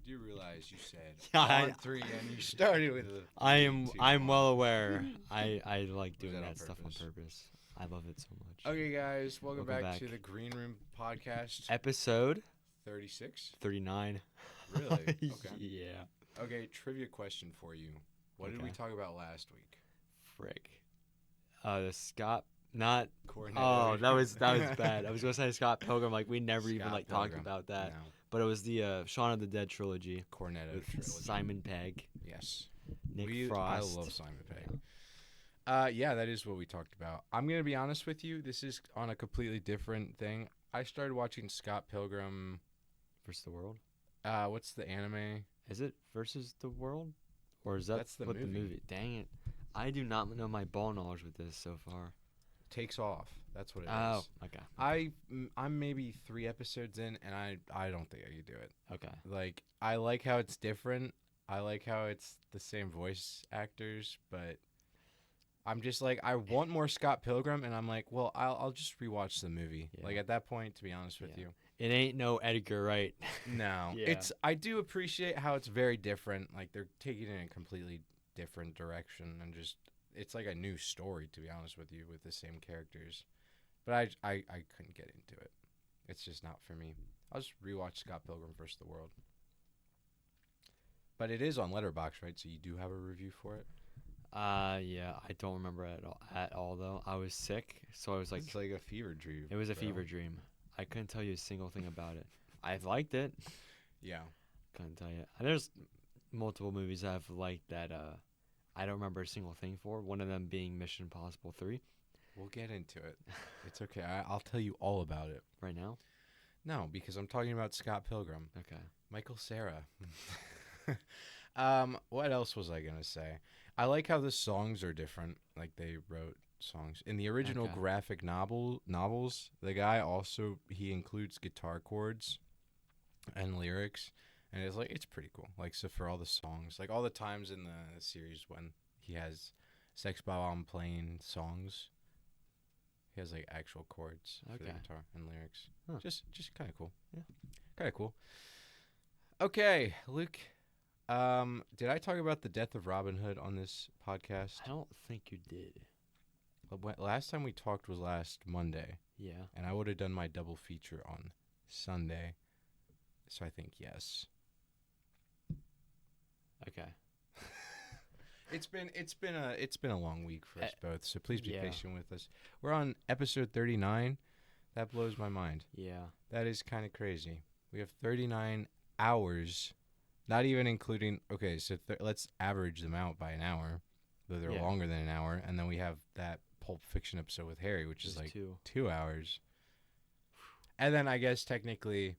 do realize you said I- on 3 and you started with a I'm well aware. I like doing that on that stuff on purpose? purpose. I love it so much. Okay, guys, welcome Welcome back back. to the Green Room Podcast Episode 36. 39. Really? Okay. Yeah. Okay, trivia question for you. What did we Okay. talk about last week? Frick. The Scott. Not. Cornetto. Oh, that was bad. I was gonna say Scott Pilgrim. Like we never even Scott talked Pilgrim. about that. No. But it was the Shaun of the Dead trilogy Cornetto with trilogy. Simon Pegg, Yes. Nick Frost. I love Simon Pegg. Yeah, that is what we talked about. I'm going to be honest with you. This is on a completely different thing. I started watching Scott Pilgrim. Versus the World. What's the anime? Is it Versus the World, or is that That's the what movie. the movie? Dang it! I do not know my ball knowledge with this so far. Takes Off. That's what it Oh, is. okay. I'm maybe 3 episodes in, and I don't think I could do it. Okay. Like, I like how it's different. I like how it's the same voice actors, but I'm just like, I want more Scott Pilgrim, and I'm like, well, I'll just rewatch the movie. Yeah. Like, at that point, to be honest with Yeah. you. It ain't no Edgar Wright. No. Yeah. I do appreciate how it's very different. Like, they're taking it in a completely different direction, and just, it's like a new story, to be honest with you, with the same characters. But I couldn't get into it. It's just not for me. I'll just rewatch Scott Pilgrim vs. the World. But it is on Letterboxd, right? So you do have a review for it? Yeah, I don't remember it at all though. I was sick, so I was like, It's like a fever dream. it was a bro. fever dream. I couldn't tell you a single thing about it. I liked it. Yeah. Couldn't tell you. There's multiple movies I've liked that I don't remember a single thing for. One of them being Mission Impossible 3. We'll get into it. It's okay. I'll tell you all about it. Right now? No, because I'm talking about Scott Pilgrim. Okay. Michael Cera. What else was I gonna say? I like how the songs are different. Like they wrote songs in the original Okay. graphic novels. The guy also he includes guitar chords and lyrics, and it's pretty cool. Like so for all the songs, like all the times in the series when he has Sex Bomb playing songs, he has like actual chords for the Okay. guitar and lyrics. Huh. Just kind of cool. Yeah. Kind of cool. Okay, Luke. Did I talk about the death of Robin Hood on this podcast? I don't think you did. Last time we talked was last Monday, Yeah. and I would have done my double feature on Sunday. So I think yes. Okay. It's been a long week for us both, so please be yeah. patient with us. We're on episode 39. That blows my mind. Yeah. That is kind of crazy. We have 39 hours, not even including. Okay, so let's average them out by an hour, though they're Yeah. longer than an hour, and then we have that Pulp Fiction episode with Harry, which is Just like 2. 2 hours. And then I guess technically,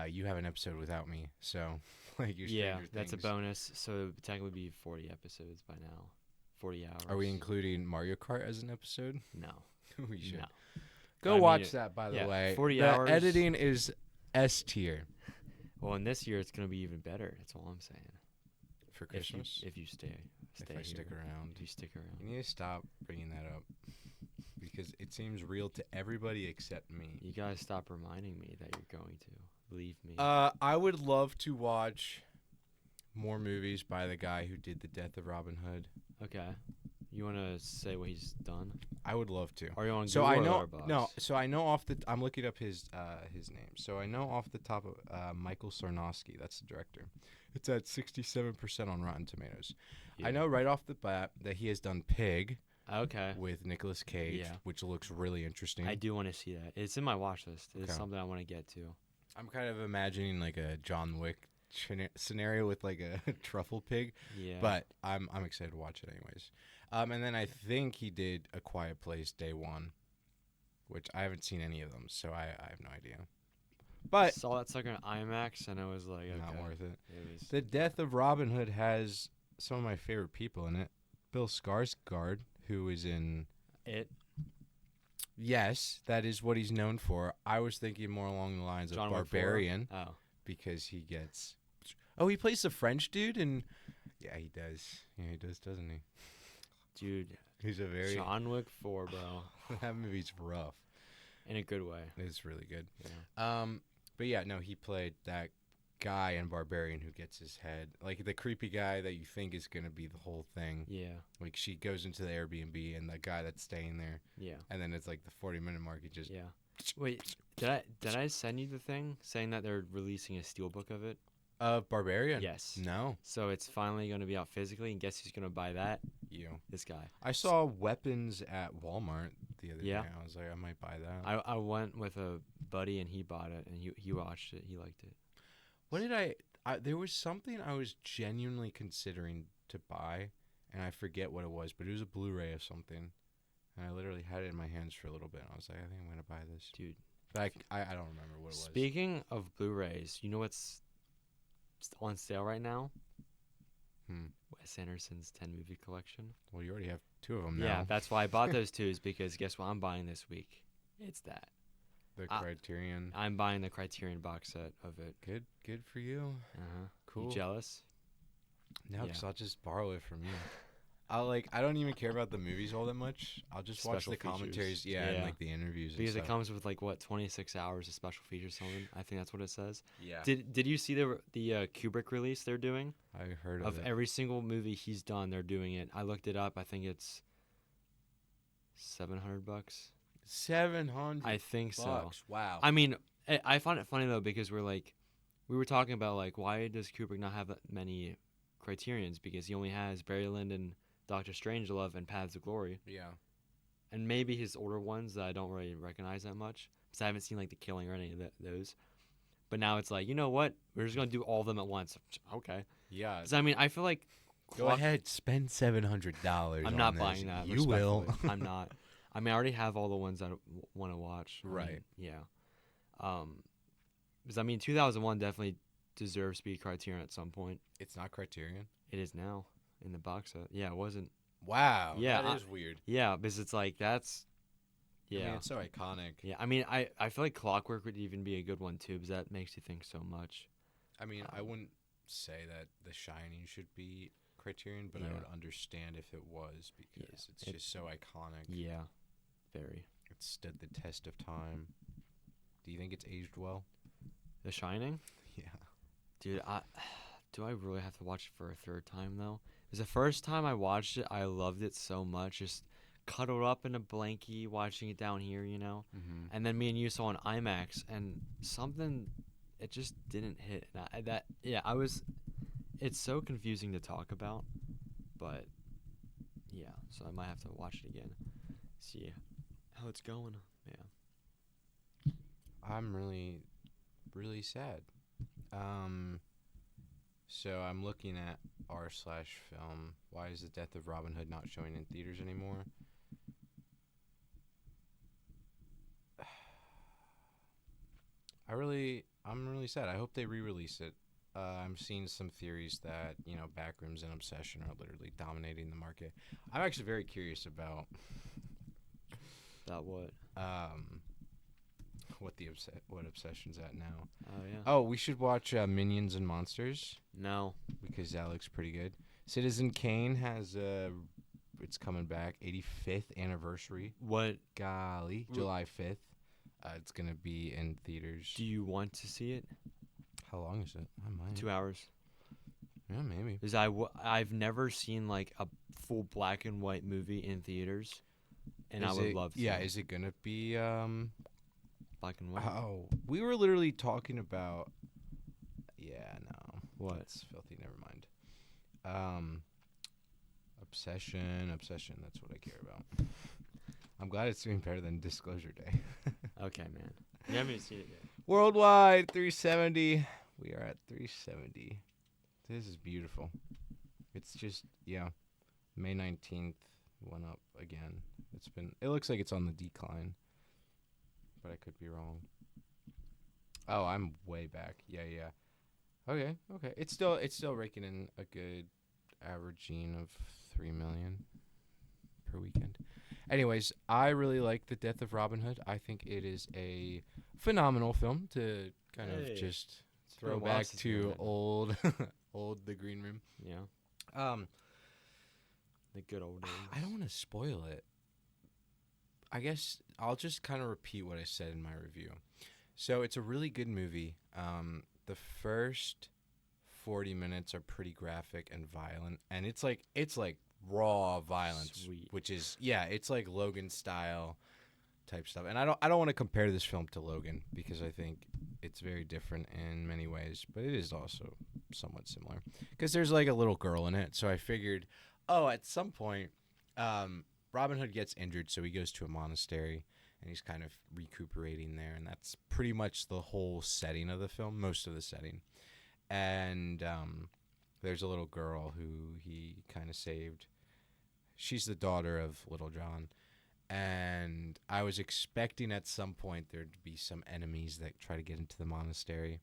you have an episode without me, so like your Yeah, Stranger that's a Things. bonus. So it would technically be 40 episodes by now. 40 hours. Are we including Mario Kart as an episode? No. We should. No. Go I mean, watch that, by the yeah, way. 40 the hours. editing is S tier Well, in this year it's gonna be even better. That's all I'm saying. for Christmas. If you stay If I here, stick around. If you stick You around. need to stop bringing that up because it seems real to everybody except me. You gotta stop reminding me that you're going to. Believe me. I would love to watch more movies by the guy who did the death of Robin Hood. Okay. You wanna say what he's done? I would love to. Or you want So Google I or know Letterboxd? no. So I know off the. I'm looking up his name. So I know off the top of Michael Sarnowski. That's the director. It's at 67% on Rotten Tomatoes. Yeah. I know right off the bat that he has done Pig Okay. with Nicolas Cage, Yeah. which looks really interesting. I do want to see that. It's in my watch list. It's Okay. something I want to get to. I'm kind of imagining like a John Wick scenario with like a truffle pig, Yeah. but I'm excited to watch it anyways. And then I think he did A Quiet Place Day One, which I haven't seen any of them, so I have no idea. I But saw that sucker in IMAX and I was like, okay. not worth it. It was. The Death of Robin Hood has some of my favorite people in it. Bill Skarsgård, who is in. It. Yes, that is what he's known for. I was thinking more along the lines John of Wick 4? Barbarian. Oh. Because he gets. Oh, he plays the French dude, and yeah, he does. Yeah, he does, doesn't he? Dude. He's a very. John Wick 4, bro. That movie's rough. In a good way. It's really good. Yeah. But yeah, no, he played that guy in Barbarian who gets his head, like the creepy guy that you think is gonna be the whole thing. Yeah. Like she goes into the Airbnb and the guy that's staying there, Yeah. and then it's like the 40-minute mark. He just Yeah. Wait, did I send you the thing saying that they're releasing a steelbook of it? Barbarian. Yes. No, So it's finally going to be out physically, and guess who's going to buy that? you. This guy. I saw weapons at Walmart the other Yeah. day. I was like, I might buy that. I went with a buddy, and he bought it, and he watched it. He liked it. What did there was something I was genuinely considering to buy, and I forget what it was, but it was a Blu-ray of something, and I literally had it in my hands for a little bit. And I was like, I think I'm gonna buy this, Dude. But I don't remember what it was. Speaking of Blu-rays, you know what's on sale right now? Wes Anderson's 10 movie collection. Well, you already have 2 of them now. Yeah, that's why I bought those 2, is because guess what I'm buying this week? It's that. The Criterion. I'm buying the Criterion box set of it. Good for you. Uh-huh. Cool. You jealous? No, because Yeah. I'll just borrow it from you. I don't even care about the movies all that much. I'll just watch Special the commentaries, features. and Yeah. like the interviews. Because and it stuff. comes with 26 hours of special features something. I think that's what it says. Yeah. Did you see the Kubrick release they're doing? I heard Of it. every single movie he's done, they're doing it. I looked it up. I think it's $700. 700. I think so. bucks. Wow. I mean, I find it funny though, because we were talking about why does Kubrick not have that many Criterions, because he only has Barry Lyndon, Doctor Strangelove, and Paths of Glory, yeah. and maybe his older ones that I don't really recognize that much because I haven't seen The Killing or any of those. But now it's you know what? We're just gonna do all of them at once. Okay. Yeah. 'Cause I mean, I feel like Go ahead, spend $700. I'm not buying that. You will. respectfully. I'm not. I mean, I already have all the ones that I want to watch. Right. Yeah. Because I mean, 2001 definitely deserves to be Criterion at some point. It's not Criterion. It is now in the box set. Yeah, it wasn't. Wow. Yeah, That is weird. Yeah, because it's that's. Yeah. I mean, it's so iconic. Yeah, I mean, I feel like Clockwork would even be a good one too, because that makes you think so much. I mean, I wouldn't say that The Shining should be Criterion, but I Yeah. would understand if it was, because it's just so iconic. Yeah, very. It stood the test of time. Do you think it's aged well? The Shining, Yeah. dude. Do I really have to watch it for a third time though? Because the first time I watched it, I loved it so much, just cuddled up in a blankie, watching it down here, you know. Mm-hmm. And then me and you saw on IMAX, and something, it just didn't hit. And I was. It's so confusing to talk about, but yeah. So I might have to watch it again, see how it's going. Yeah. I'm really, really sad. So I'm looking at r/film. Why is the Death of Robin Hood not showing in theaters anymore? I'm really sad. I hope they re-release it. I'm seeing some theories that, Backrooms and Obsession are literally dominating the market. I'm actually very curious about That what? what Obsession's at now. Oh yeah. Oh, we should watch Minions and Monsters, No. because that looks pretty good. Citizen Kane has it's coming back, 85th anniversary. What Golly, July 5th. It's gonna be in theaters. do you want to see it? How long is it? I might. 2 hours. Yeah, maybe. Because I've never seen a full black and white movie in theaters, and I would love to. Yeah, is it gonna be black and white. Oh, we were literally talking about. Yeah, no. What? That's filthy. Never mind. Obsession. That's what I care about. I'm glad it's doing better than Disclosure Day. Okay, man. You haven't seen it yet. Worldwide 370. We are at 370. This is beautiful. It's just May 19th went up again. It looks like it's on the decline, but I could be wrong. Oh, I'm way back. Yeah. Okay. It's still raking in a good averaging of 3 million per weekend. Anyways, I really like The Death of Robin Hood. I think it is a phenomenal film to kind of just been a throw while back since we've to done old The Green Room. Yeah. The good old days. I don't want to spoil it. I guess I'll just kind of repeat what I said in my review. So it's a really good movie. the first 40 minutes are pretty graphic and violent, and it's like raw violence, Sweet. which is it's like Logan style type stuff. And I don't want to compare this film to Logan because I think it's very different in many ways, but it is also somewhat similar because there's like a little girl in it. So I figured, at some point, Robin Hood gets injured, so he goes to a monastery and he's kind of recuperating there, and that's pretty much the whole setting of the film, most of the setting. And there's a little girl who he kind of saved. She's the daughter of Little John. And I was expecting at some point there to be some enemies that try to get into the monastery.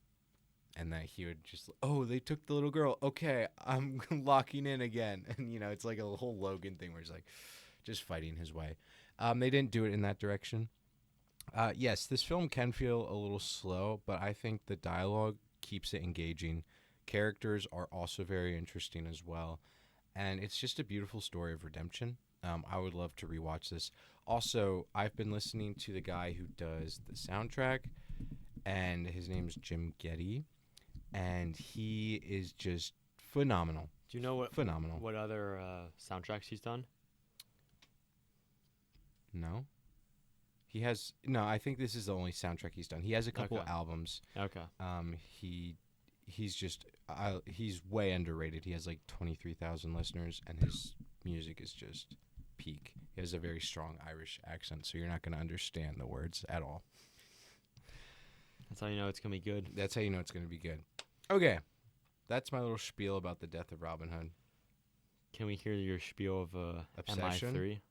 And that he would just, they took the little girl. Okay, I'm locking in again. And, it's like a whole Logan thing where he's like just fighting his way. They didn't do it in that direction. Yes, this film can feel a little slow, but I think the dialogue keeps it engaging. Characters are also very interesting as well. And it's just a beautiful story of redemption. I would love to rewatch this. Also, I've been listening to the guy who does the soundtrack, and his name's Jim Getty, and he is just phenomenal. Do you know what other soundtracks he's done? No. I think this is the only soundtrack he's done. He has a couple albums. Okay. He's way underrated. He has like 23,000 listeners, and his music is just peak. He has a very strong Irish accent, so you're not going to understand the words at all. That's how you know it's going to be good. That's how you know it's going to be good. Okay. That's my little spiel about the death of Robin Hood. Can we hear your spiel of Obsession? MI3?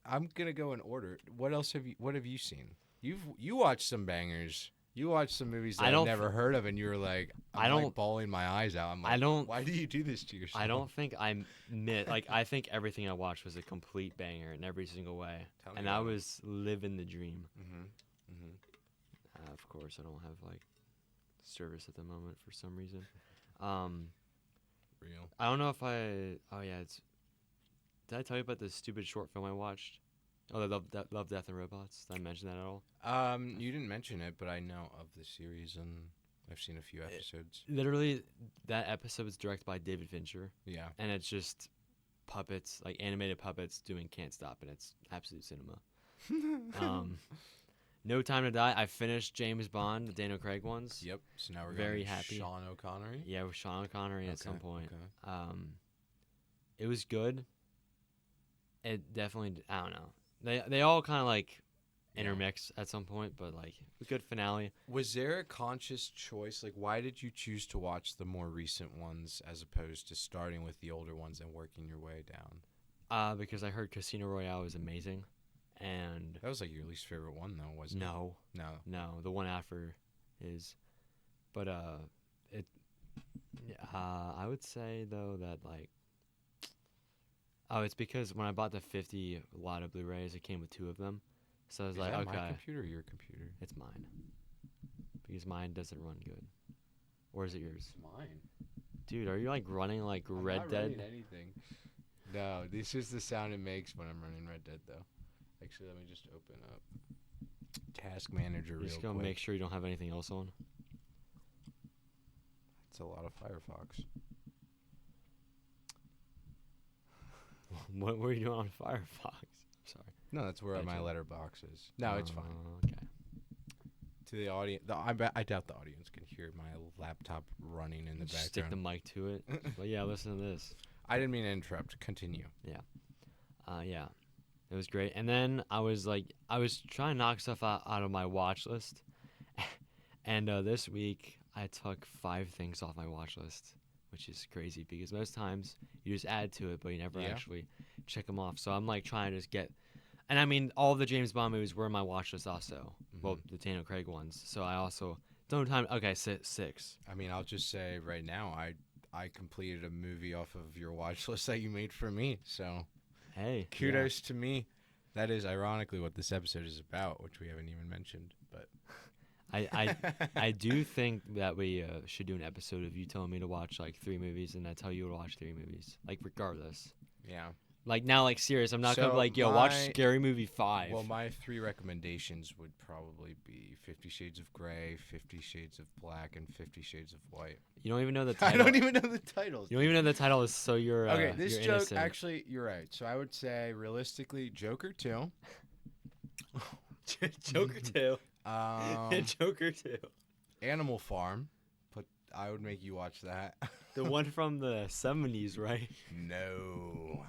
I'm going to go in order. What have you seen? You watched some bangers. You watched some movies that I've never heard of, and you were like, I'm bawling my eyes out. I'm like, why do you do this to yourself? I don't think I think everything I watched was a complete banger in every single way. And I was living the dream. Mm-hmm. Mm-hmm. Of course, I don't have like service at the moment for some reason. Real. I don't know if did I tell you about this stupid short film I watched? Oh, Love, Death, and Robots. Did I mention that at all? You didn't mention it, but I know of the series, and I've seen a few episodes. Literally, that episode was directed by David Fincher. Yeah. And it's just puppets, like animated puppets doing Can't Stop, and it's absolute cinema. No Time to Die. I finished James Bond, the Daniel Craig ones. Yep. So now we're very going happy. Sean O'Connery. Yeah, with Sean O'Connery at some point. Okay. It was good. It definitely, I don't know. They all kind of like intermix at some point, but like a good finale. Was there a conscious choice? Like, why did you choose to watch the more recent ones as opposed to starting with the older ones and working your way down? Because I heard Casino Royale was amazing, and that was like your least favorite one, though, wasn't it? No, the one after is, but I would say though that like. Oh, it's because when I bought the 50 lot of Blu-rays, it came with 2 of them. So I was like, okay. My computer or your computer? It's mine. Because mine doesn't run good. Or is it yours? It's mine. Dude, are you like running like Red Dead? I'm not running anything. No, this is the sound it makes when I'm running Red Dead, though. Actually, let me just open up Task Manager real quick. Just gonna make sure you don't have anything else on. It's a lot of Firefox. What were you doing on Firefox? Sorry. No, that's where my letterbox is. No, it's fine. Okay. To the audience, I doubt the audience can hear my laptop running in the background. Stick the mic to it. But yeah, listen to this. I didn't mean to interrupt. Continue. Yeah. Yeah. It was great. And then I was trying to knock stuff out of my watch list. And this week, I took 5 things off my watch list, which is crazy because most times you just add to it, but you never actually check them off. So I'm like trying to just get, and I mean, all of the James Bond movies were in my watch list also. Mm-hmm. Well, the Daniel Craig ones. So I also don't time. Okay, 6. I mean, I'll just say right now, I completed a movie off of your watch list that you made for me. So, hey, kudos to me. That is ironically what this episode is about, which we haven't even mentioned, but. I do think that we should do an episode of you telling me to watch like 3 movies and I tell you to watch 3 movies, like regardless. Yeah. Like now, like serious. I'm not gonna be So like, yo, watch my- Scary Movie 5. Well, my 3 recommendations would probably be 50 Shades of Grey, 50 Shades of Black, and 50 Shades of White. You don't even know the I title. don't even know the titles. You don't even know the title is so you're Okay, this you're joke, innocent. actually, you're right. So I would say, realistically, Joker 2. Joker 2. Um, Joker 2. Animal Farm. I would make you watch that. The one from the 70s, right? No.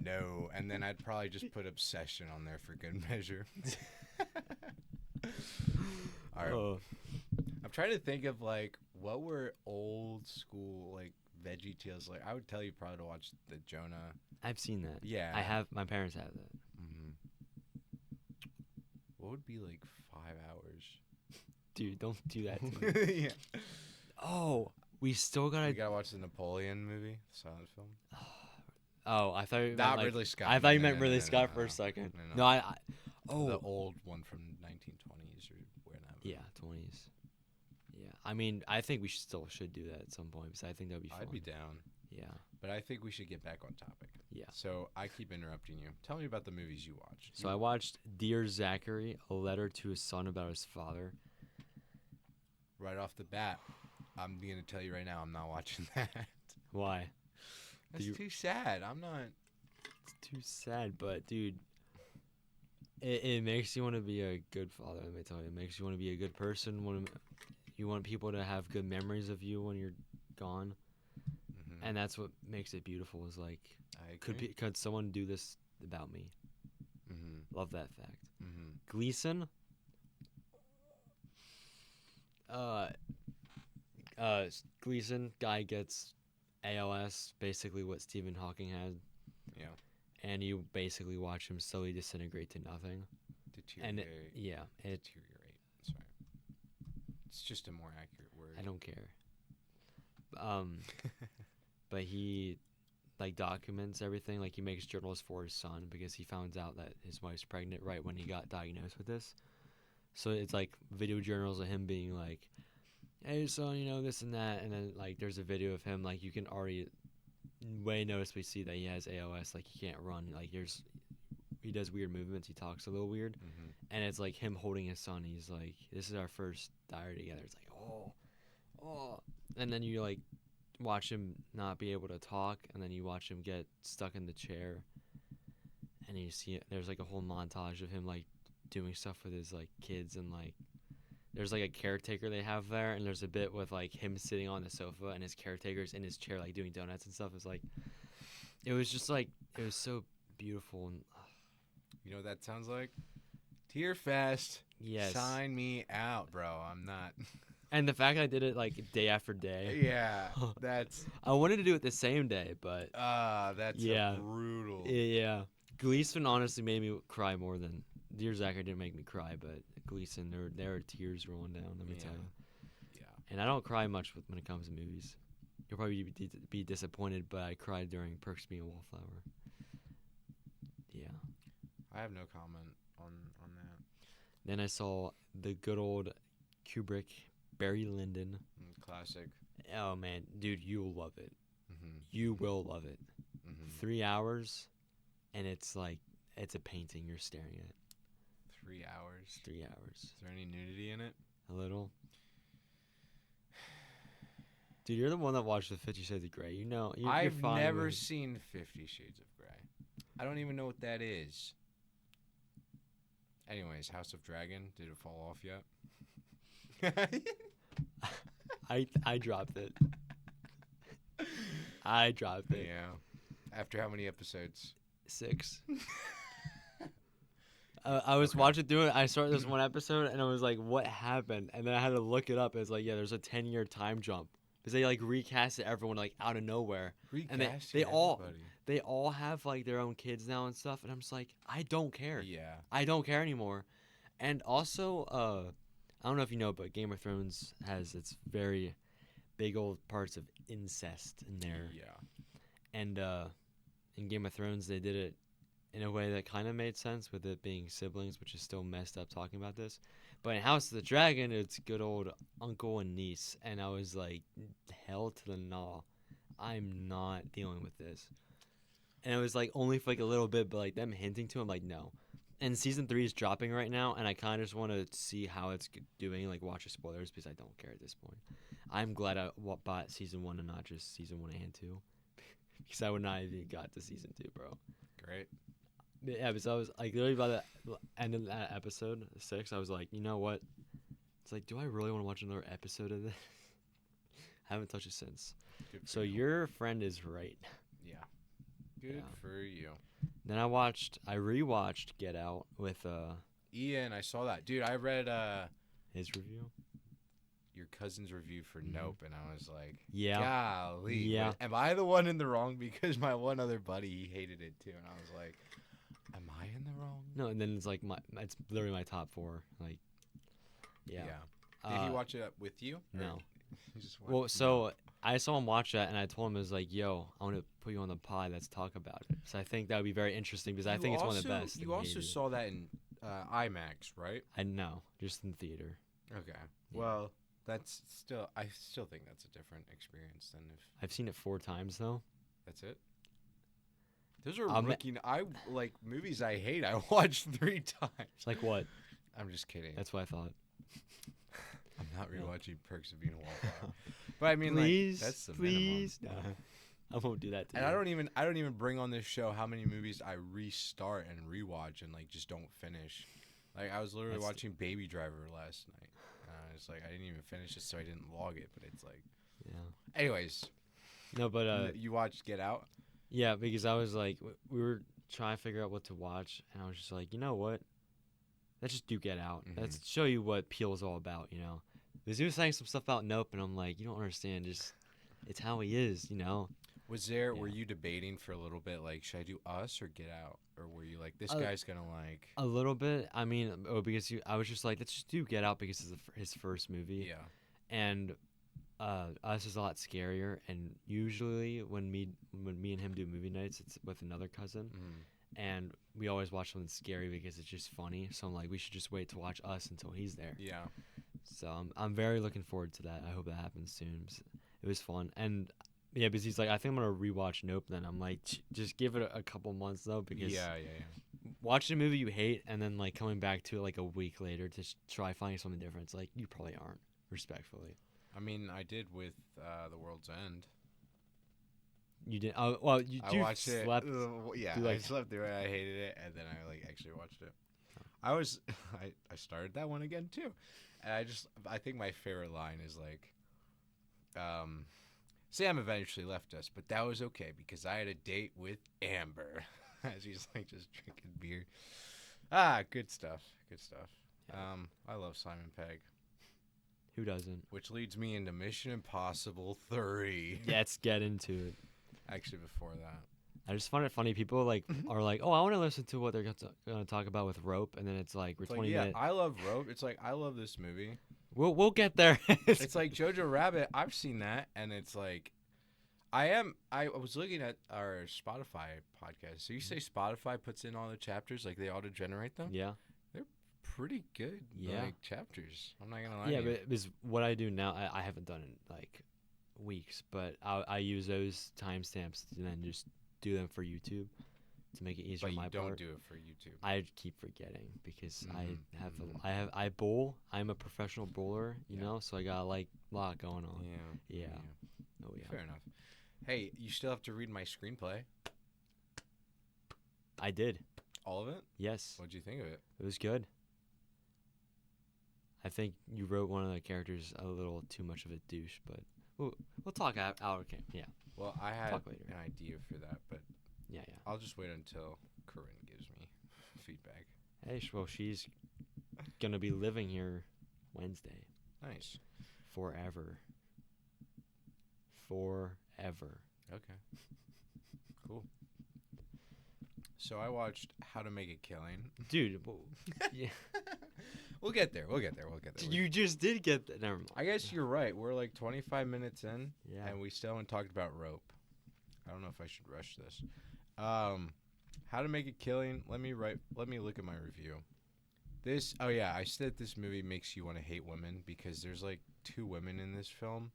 No. And then I'd probably just put Obsession on there for good measure. All right. Oh. I'm trying to think of, like, what were old school, like, Veggie Tales. Like, I would tell you probably to watch the Jonah. I've seen that. Yeah. I have. My parents have that. Mm-hmm. What would be, like, 5 hours? Dude, don't do that to me. Yeah. Oh, we still gotta. You gotta watch the Napoleon movie, the silent film. Oh, I thought you meant Not like, Ridley Scott. I thought you No, meant no, Ridley no, no, Scott no, for a no. second. No, no. No, I oh, The old one from 1920s or whenever. yeah, 20s. Yeah, I mean, I think we still should do that at some point because I think that'd be fun. I'd be down. Yeah, But I think we should get back on topic. yeah. So I keep interrupting you. Tell me about the movies you watched. So I watched Dear Zachary, a letter to his son about his father. Right off the bat, I'm going to tell you right now, I'm not watching that. Why? That's you- too sad. I'm not. It's too sad, but dude, it makes you want to be a good father. Let me tell you, it makes you want to be a good person. You want people to have good memories of you when you're gone, Mhm. and that's what makes it beautiful. Is like, I agree. could someone do this about me? Mm-hmm. Love that fact. Mm-hmm. Gleason. Gleason guy gets ALS, basically what Stephen Hawking had, Yeah. and you basically watch him slowly disintegrate to nothing. And Deteriorate. it Deteriorate. Sorry. It's just a more accurate word. I don't care. But he like documents everything. Like he makes journals for his son because he found out that his wife's pregnant right when he got diagnosed with this. So it's like video journals of him being like, "Hey son, you know this and that," and then like there's a video of him like you can already way noticeably see that he has ALS. Like he can't run. Like he does weird movements. He talks a little weird, Mm-hmm. and it's like him holding his son. He's like, "This is our first diary together." It's like, oh, and then you like watch him not be able to talk, and then you watch him get stuck in the chair, and you see there's like a whole montage of him like doing stuff with his like kids, and like there's like a caretaker they have there, and there's a bit with like him sitting on the sofa and his caretaker's in his chair like doing donuts and stuff. It's like it was just like it was so beautiful. And You know what that sounds like? Tear Fest. yes, Sign me out, bro. I'm not. and the fact I did it like day after day. Yeah. That's. I wanted to do it the same day, but That's Yeah. brutal. yeah. Gleason honestly made me cry more than Dear Zachary didn't make me cry, but Gleason there were tears rolling down. Let me tell you. Yeah. And I don't cry much when it comes to movies. You'll probably be disappointed, but I cried during Perks of Being a Wallflower. Yeah. I have no comment on that. Then I saw the good old Kubrick, Barry Lyndon. Classic. Oh man, dude, you'll love it. Mm-hmm. You will love it. Mm-hmm. 3 hours, and it's like it's a painting you're staring at. 3 hours. 3 hours. Is there any nudity in it? A little. Dude, you're the one that watched the 50 Shades of Grey. You know, you're I've fine never with- seen 50 Shades of Grey. I don't even know what that is. Anyways, House of Dragon. Did it fall off yet? I dropped it. I dropped it. Yeah. After how many episodes? 6. I was Okay. watching through it. I started this one episode, and I was like, "What happened?" And then I had to look it up. It's like, yeah, there's a 10-year time jump because they like recasted everyone like out of nowhere. And they all- everybody. They all have like their own kids now and stuff, and I'm just like, I don't care. Yeah. I don't care anymore. And also, I don't know if you know, but Game of Thrones has its very big old parts of incest in there. Yeah. And in Game of Thrones, they did it in a way that kind of made sense with it being siblings, which is still messed up talking about this. But in House of the Dragon, it's good old uncle and niece. And I was like, hell to the gnaw. I'm not dealing with this. and it was like only for like a little bit, but like them hinting to him, like no. And season 3 is dropping right now, and I kind of just want to see how it's doing, like watch the spoilers because I don't care at this point. I'm glad I bought season 1 and not just season 1 and 2, because I would not even got to season 2, bro. Great. Yeah, because I was like literally by the end of that episode 6, I was like, you know what? It's like, do I really want to watch another episode of this? I haven't touched it since. So your friend is right. Yeah. Good for you. Then I rewatched Get Out with Ian. I saw that, dude. I read his review, your cousin's review for Nope, and I was like, yeah, golly, yeah. Am I the one in the wrong? Because my one other buddy, he hated it too, and I was like, am I in the wrong? No, and then it's like it's literally my top 4. Like, yeah. Did he watch it with you? No. Well, so I saw him watch that, and I told him, I was like, yo, I want to put you on the pod. Let's talk about it. So I think that would be very interesting because I think it's one of the best. You also saw that in IMAX, right? I know, just in theater. Okay. Yeah. Well, I still think that's a different experience than if. I've seen it 4 times, though. That's it? Those are like movies I hate. I watched 3 times. Like what? I'm just kidding. That's what I thought. I'm not rewatching Perks of Being a Wallflower. But I mean, please, like, that's the please. minimum. No, I won't do that to And you. I don't even bring on this show how many movies I restart and rewatch and like just don't finish. Like I was literally watching Baby Driver last night. It's like I didn't even finish it, so I didn't log it. But it's like, yeah. Anyways, no, but you watched Get Out? Yeah, because I was like, we were trying to figure out what to watch, and I was just like, you know what? Let's just do Get Out. Mm-hmm. Let's show you what Peele is all about, you know. Because he was saying some stuff about Nope, and I'm like, you don't understand. Just it's how he is, you know. Were you debating for a little bit, like, should I do Us or Get Out? Or were you like, this guy's going to like... A little bit. I mean, because I was just like, let's just do Get Out because it's his first movie. Yeah. And Us is a lot scarier. And usually when me and him do movie nights, it's with another cousin. Mm. And we always watch something scary because it's just funny. So I'm like, we should just wait to watch Us until he's there. Yeah. So I'm very looking forward to that. I hope that happens soon. It was fun. And... yeah, because he's like, I think I'm going to rewatch Nope. Then I'm like, just give it a couple months, though, because watching a movie you hate and then, like, coming back to it, like, a week later to try finding something different, it's like, you probably aren't, respectfully. I mean, I did with The World's End. You did? Oh, well, I watched slept. Yeah, I slept through it. I hated it, and then I, like, actually watched it. I started that one again, too. And I think my favorite line is, like, Sam eventually left us, but that was okay because I had a date with Amber. As he's like just drinking beer. Good stuff. Good stuff. Yeah. I love Simon Pegg. Who doesn't? Which leads me into Mission Impossible 3. Let's get into it. Actually, before that. I just find it funny. People like are like, oh, I want to listen to what they're going to talk about with Rope, and then it's like we're 20 minutes. I love Rope. It's like I love this movie. We'll get there. It's like Jojo Rabbit. I've seen that, and it's like, I was looking at our Spotify podcast. So you say Spotify puts in all the chapters, like they auto-generate them? Yeah. They're pretty good, like, chapters. I'm not gonna lie. Yeah, to you. but because what I do now, I haven't done it in like weeks, but I use those timestamps and then just do them for YouTube to make it easier. But on my you don't part. do it for YouTube. I keep forgetting because Mm-hmm. I bowl. I'm a professional bowler, you know, so I got a lot going on. Yeah. Oh yeah. Fair enough. Hey, you still have to read my screenplay. I did. All of it? Yes. What'd you think of it? It was good. I think you wrote one of the characters a little too much of a douche, but we'll talk out. Okay. Yeah. Well, I had Talk later. an idea for that, but Yeah. I'll just wait until Corinne gives me feedback. Hey, well, she's gonna be living here Wednesday. Nice. Forever. Okay. Cool. So I watched How to Make a Killing. Dude, yeah. We'll get there. You just did get that. Never mind. I guess you're right. We're like 25 minutes in, Yeah. and we still haven't talked about Rope. I don't know if I should rush this. How to Make a Killing. Let me look at my review. I said this movie makes you want to hate women because there's like 2 women in this film,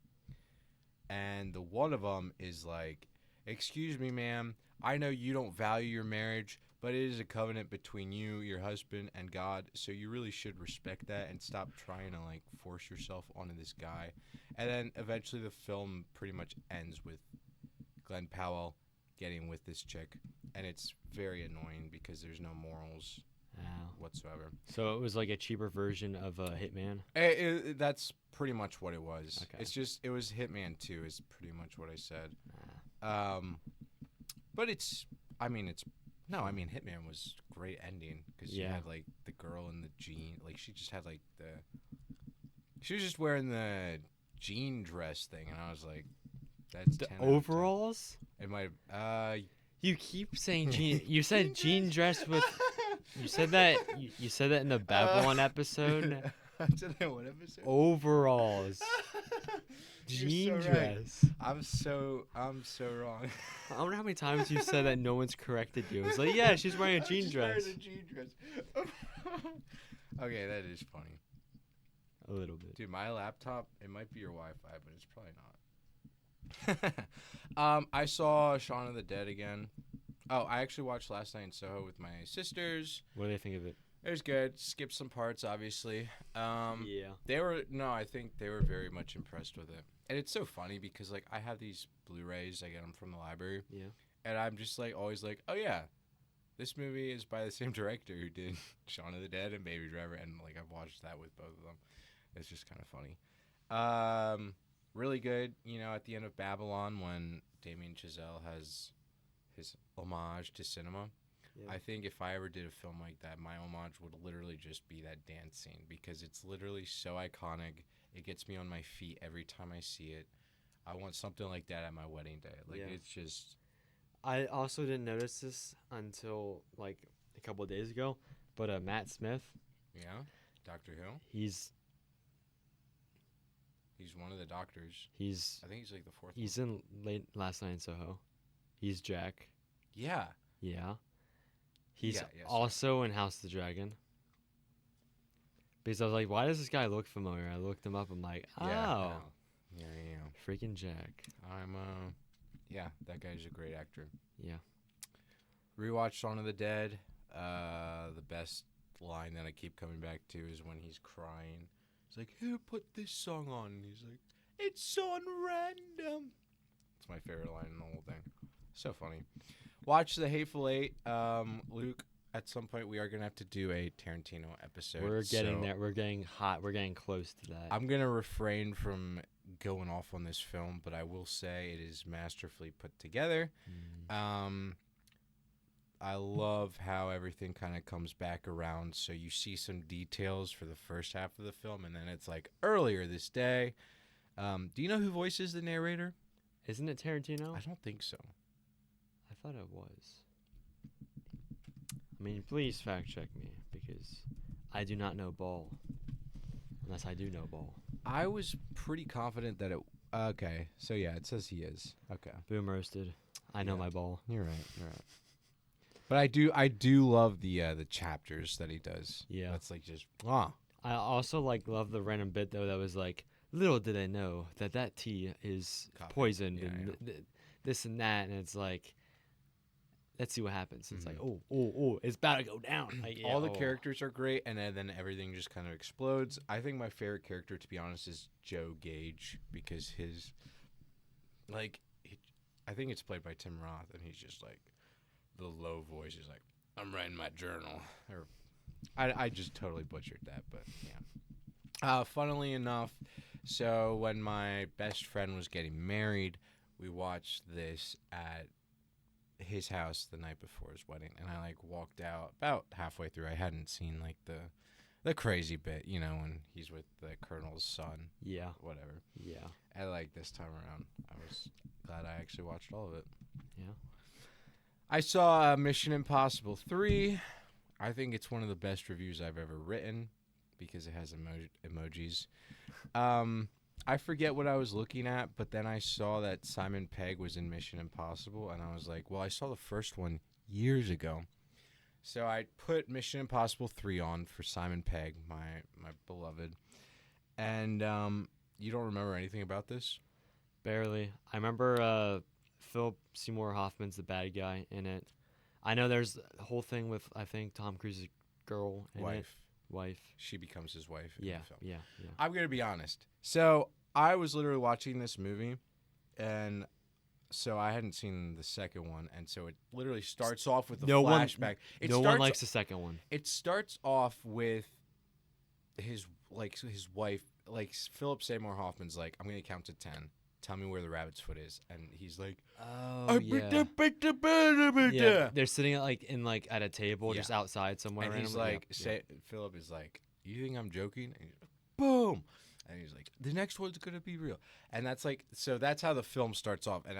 and the one of them is like, excuse me, ma'am. I know you don't value your marriage, but it is a covenant between you, your husband, and God. So you really should respect that and stop trying to like force yourself onto this guy. And then eventually the film pretty much ends with Glenn Powell getting with this chick, and it's very annoying because there's no morals whatsoever. So it was like a cheaper version of Hitman. That's pretty much what it was. Okay. It's just it was Hitman 2 is pretty much what I said. Ah. But Hitman was great ending because she had like the girl in the jean, like she just had like she was just wearing the jean dress thing, and I was like, that's the 10 out of 10. overalls. It might. You keep saying jean. You said jean dress with. You said that. You said that in the Babylon episode. I don't know what episode. Overalls. Jean so dress. Right. I'm so wrong. I wonder how many times you said that no one's corrected you. It's like, yeah, she's wearing a jean dress. Wearing a jean dress. Okay, that is funny. A little bit. Dude, my laptop, it might be your Wi-Fi, but it's probably not. I saw Shaun of the Dead again. Oh, I actually watched last night in Soho with my sisters. What do they think of it? It was good. Skipped some parts, obviously. Yeah. I think they were very much impressed with it. And it's so funny because, like, I have these Blu-rays. I get them from the library. Yeah. And I'm just, like, always like, oh, yeah, this movie is by the same director who did Shaun of the Dead and Baby Driver. And, like, I've watched that with both of them. It's just kind of funny. Really good, at the end of Babylon when Damien Chazelle has his homage to cinema. Yeah. I think if I ever did a film like that, my homage would literally just be that dance scene because it's literally so iconic. It gets me on my feet every time I see it. I want something like that at my wedding day. It's just... I also didn't notice this until, like, a couple of days ago, but Matt Smith... Yeah? Doctor Who? He's one of the doctors. I think he's, like, the fourth He's one. in Last Night in Soho. He's Jack. Yeah. Yeah. He's also in House of the Dragon. Because I was like, why does this guy look familiar? I looked him up. I'm like, oh. Yeah. Freaking Jack. That guy's a great actor. Yeah. Rewatched Shaun of the Dead. The best line that I keep coming back to is when he's crying. He's like, who put this song on? And he's like, it's on random. It's my favorite line in the whole thing. So funny. Watch The Hateful Eight. Luke, at some point we are going to have to do a Tarantino episode. We're getting there. We're getting hot. We're getting close to that. I'm going to refrain from going off on this film, but I will say it is masterfully put together. I love how everything kind of comes back around. So you see some details for the first half of the film, and then it's like earlier this day. Do you know who voices the narrator? Isn't it Tarantino? I don't think so. I thought it was. I mean, please fact check me because I do not know ball. Unless I do know ball. I was pretty confident that it... Okay, so yeah, it says he is. Okay. Boom roasted. I know my ball. You're right. But I do love the chapters that he does. Yeah. That's like just... I also love the random bit, though, that was like, little did I know that tea is poisoned and this and that, and it's like... Let's see what happens. It's like, oh, it's about to go down. Like, all the characters are great, and then everything just kind of explodes. I think my favorite character, to be honest, is Joe Gage, because his, I think it's played by Tim Roth, and he's just like, the low voice is like, I'm writing my journal. Or, I just totally butchered that, but yeah. Funnily enough, so when my best friend was getting married, we watched this at his house the night before his wedding, and I walked out about halfway through. I hadn't seen the crazy bit, when he's with the colonel's son. Yeah. Whatever. Yeah. And this time around, I was glad I actually watched all of it. Yeah. I saw Mission Impossible 3. I think it's one of the best reviews I've ever written because it has emojis. I forget what I was looking at, but then I saw that Simon Pegg was in Mission Impossible, and I was like, well, I saw the first one years ago. So I put Mission Impossible 3 on for Simon Pegg, my beloved. And you don't remember anything about this? Barely. I remember Philip Seymour Hoffman's the bad guy in it. I know there's a whole thing with I think Tom Cruise's girl in it. Wife. She becomes his wife in Yeah, the film. yeah. I'm going to be honest. So I was literally watching this movie, and so I hadn't seen the second one, and so it literally starts off with a flashback. No one likes the second one. It starts off with his wife, like Philip Seymour Hoffman's like, I'm going to count to 10. Tell me where the rabbit's foot is, and he's like, oh yeah. They're sitting at a table just outside somewhere. And he's like, Philip is like, you think I'm joking? And he's like, boom, and he's like, the next one's gonna be real, and that's like, so that's how the film starts off. And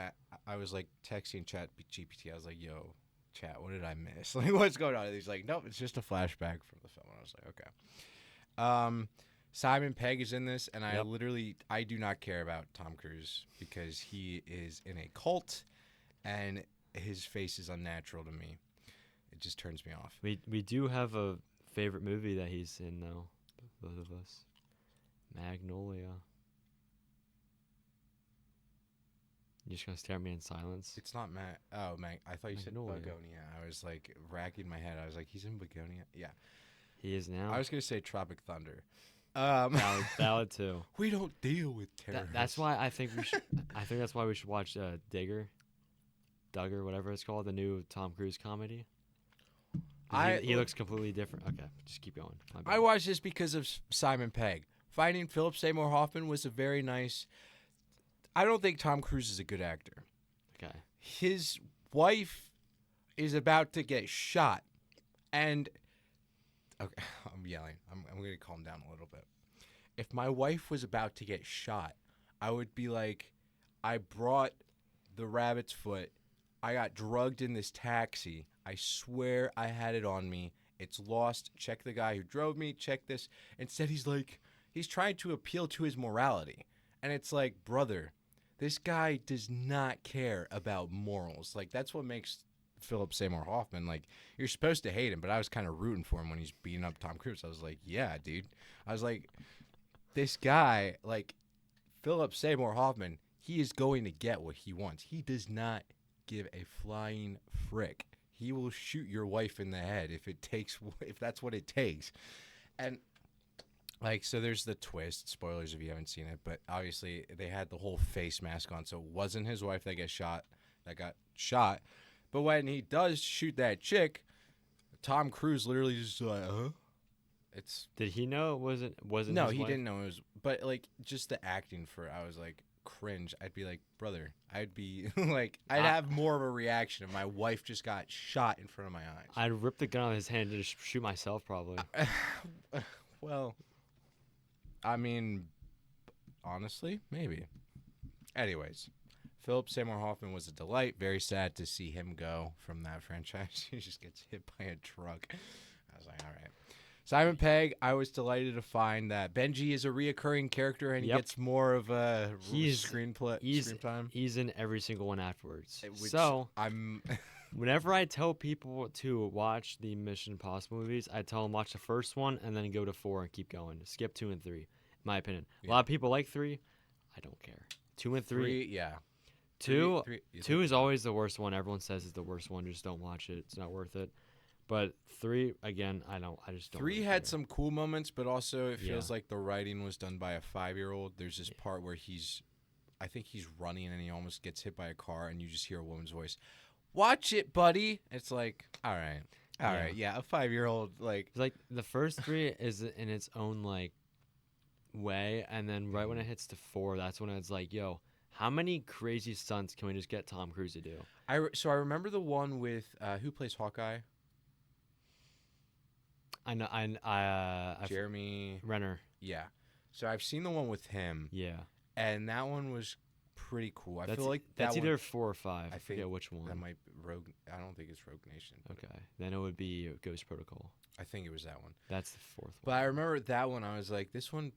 I was like texting Chat GPT. I was like, yo, Chat, what did I miss? Like, what's going on? And he's like, nope, it's just a flashback from the film. And I was like, okay. Simon Pegg is in this, and I do not care about Tom Cruise because he is in a cult, and his face is unnatural to me. It just turns me off. We do have a favorite movie that he's in, though, both of us. Magnolia. You're just gonna stare at me in silence? It's not I thought you said Begonia. I was like racking my head. I was like, he's in Begonia? Yeah. He is now? I was going to say Tropic Thunder. Valid too. We don't deal with terrorists. That's why I think we should. I think that's why we should watch Duggar, whatever it's called, the new Tom Cruise comedy. He looks completely different. Okay, just keep going. I watched this because of Simon Pegg. Finding Philip Seymour Hoffman was a very nice. I don't think Tom Cruise is a good actor. Okay. His wife is about to get shot, and. Okay, I'm yelling. I'm going to calm down a little bit. If my wife was about to get shot, I would be like, I brought the rabbit's foot. I got drugged in this taxi. I swear I had it on me. It's lost. Check the guy who drove me. Check this. Instead, he's trying to appeal to his morality. And it's like, brother, this guy does not care about morals. Like, that's what makes Philip Seymour Hoffman, like, you're supposed to hate him, but I was kind of rooting for him when he's beating up Tom Cruise. I was like, yeah, dude. I was like, this guy, like, Philip Seymour Hoffman, he is going to get what he wants. He does not give a flying frick. He will shoot your wife in the head if that's what it takes. And like, so there's the twist. Spoilers if you haven't seen it, but obviously they had the whole face mask on, so it wasn't his wife that got shot. But when he does shoot that chick, Tom Cruise literally just like, huh? Did he know it wasn't? No, his he wife? didn't know it was. But like, just the acting I was like, cringe. I'd be like, brother, I'd be like, I'd have more of a reaction if my wife just got shot in front of my eyes. I'd rip the gun out of his hand and just shoot myself, probably. Well, I mean, honestly, maybe. Anyways. Philip Seymour Hoffman was a delight. Very sad to see him go from that franchise. He just gets hit by a truck. I was like, all right. Simon Pegg, I was delighted to find that Benji is a reoccurring character and he gets more of a screen time. He's in every single one afterwards. Whenever I tell people to watch the Mission Impossible movies, I tell them watch the first one and then go to 4 and keep going. Skip 2 and 3, in my opinion. A lot of people like 3. I don't care. 2 and 3. Yeah. Two is always the worst one. Everyone says it's the worst one. Just don't watch it. It's not worth it. But 3, again, I just don't. 3 really had care. some cool moments, but also it feels like the writing was done by a 5-year-old. There's this part where I think he's running and he almost gets hit by a car, and you just hear a woman's voice, "Watch it, buddy." It's like, all right, a 5-year-old like. It's like the first 3 is in its own like way, and then right when it hits to 4, that's when it's like, yo. How many crazy stunts can we just get Tom Cruise to do? So I remember the one with who plays Hawkeye? I know. Jeremy Renner. Yeah. So I've seen the one with him. Yeah. And that one was pretty cool. I feel like that's either 4 or 5. I forget which one. That might Rogue. I don't think it's Rogue Nation. Okay. Then it would be Ghost Protocol. I think it was that one. That's the 4th one. But I remember that one. I was like, this one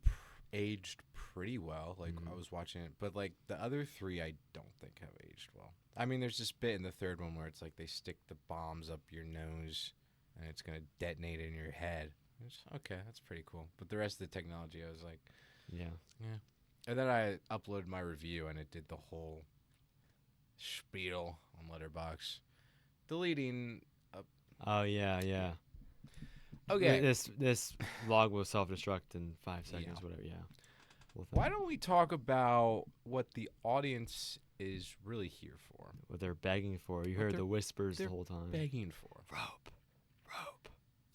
aged pretty well. Like I was watching it, but like the other 3 I don't think have aged well. I mean, there's this bit in the 3rd one where it's like they stick the bombs up your nose and it's gonna detonate in your head. Okay, that's pretty cool. But the rest of the technology, I was like, yeah. And then I uploaded my review and it did the whole Spiel on Letterboxd. Deleting. Oh yeah. Okay. This log will self-destruct in 5 seconds. Yeah. Whatever. Yeah. Whole thing. Why don't we talk about what the audience is really here for? What they're begging for? You What heard they're- the whispers the they're whole time. Begging for. Rope.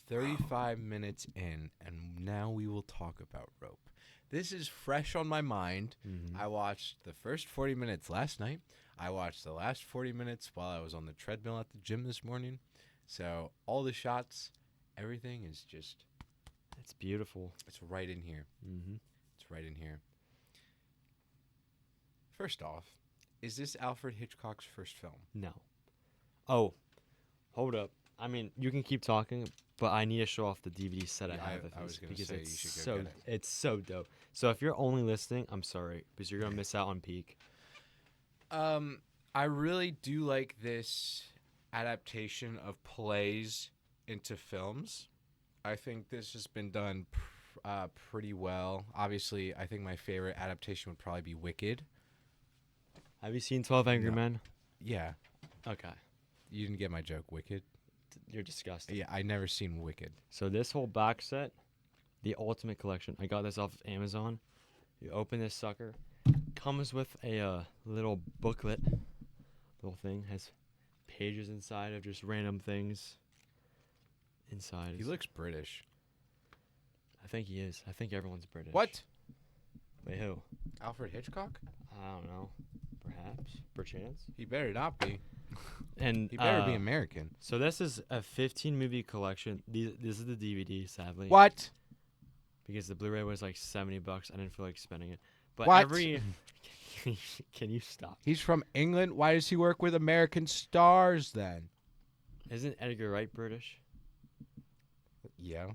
35 minutes in, and now we will talk about Rope. This is fresh on my mind. Mm-hmm. I watched the first 40 minutes last night. I watched the last 40 minutes while I was on the treadmill at the gym this morning. So all the shots, everything is just, It's beautiful. it's right in here. Mm-hmm. It's right in here. First off, is this Alfred Hitchcock's first film? No. Oh, hold up. I mean, you can keep talking, but I need to show off the DVD set I Yeah, have of I his was gonna because say it's you should go so get it. it's so dope. So if you're only listening, I'm sorry because you're gonna miss out on peak. I really do like this adaptation of plays into films. I think this has been done pretty well. Obviously, I think my favorite adaptation would probably be Wicked. Have you seen 12 Angry No. Men? Yeah, Okay, you didn't get my joke, Wicked. you're disgusting. Yeah, I never seen Wicked. So this whole box set, the Ultimate Collection, I got this off of Amazon. You open this sucker, comes with a little booklet. Little thing has pages inside of just random things. Inside. He is- looks British. I think he is. I think everyone's British. What? Wait, who? Alfred Hitchcock? I don't know. Perhaps. Perchance. He better not be. And He better be American. So this is a 15 movie collection. This is the DVD, sadly. What? Because the Blu-ray was like $70. I didn't feel like spending it. But What? every Can you stop? He's from England. Why does he work with American stars then? Isn't Edgar Wright British? Yeah.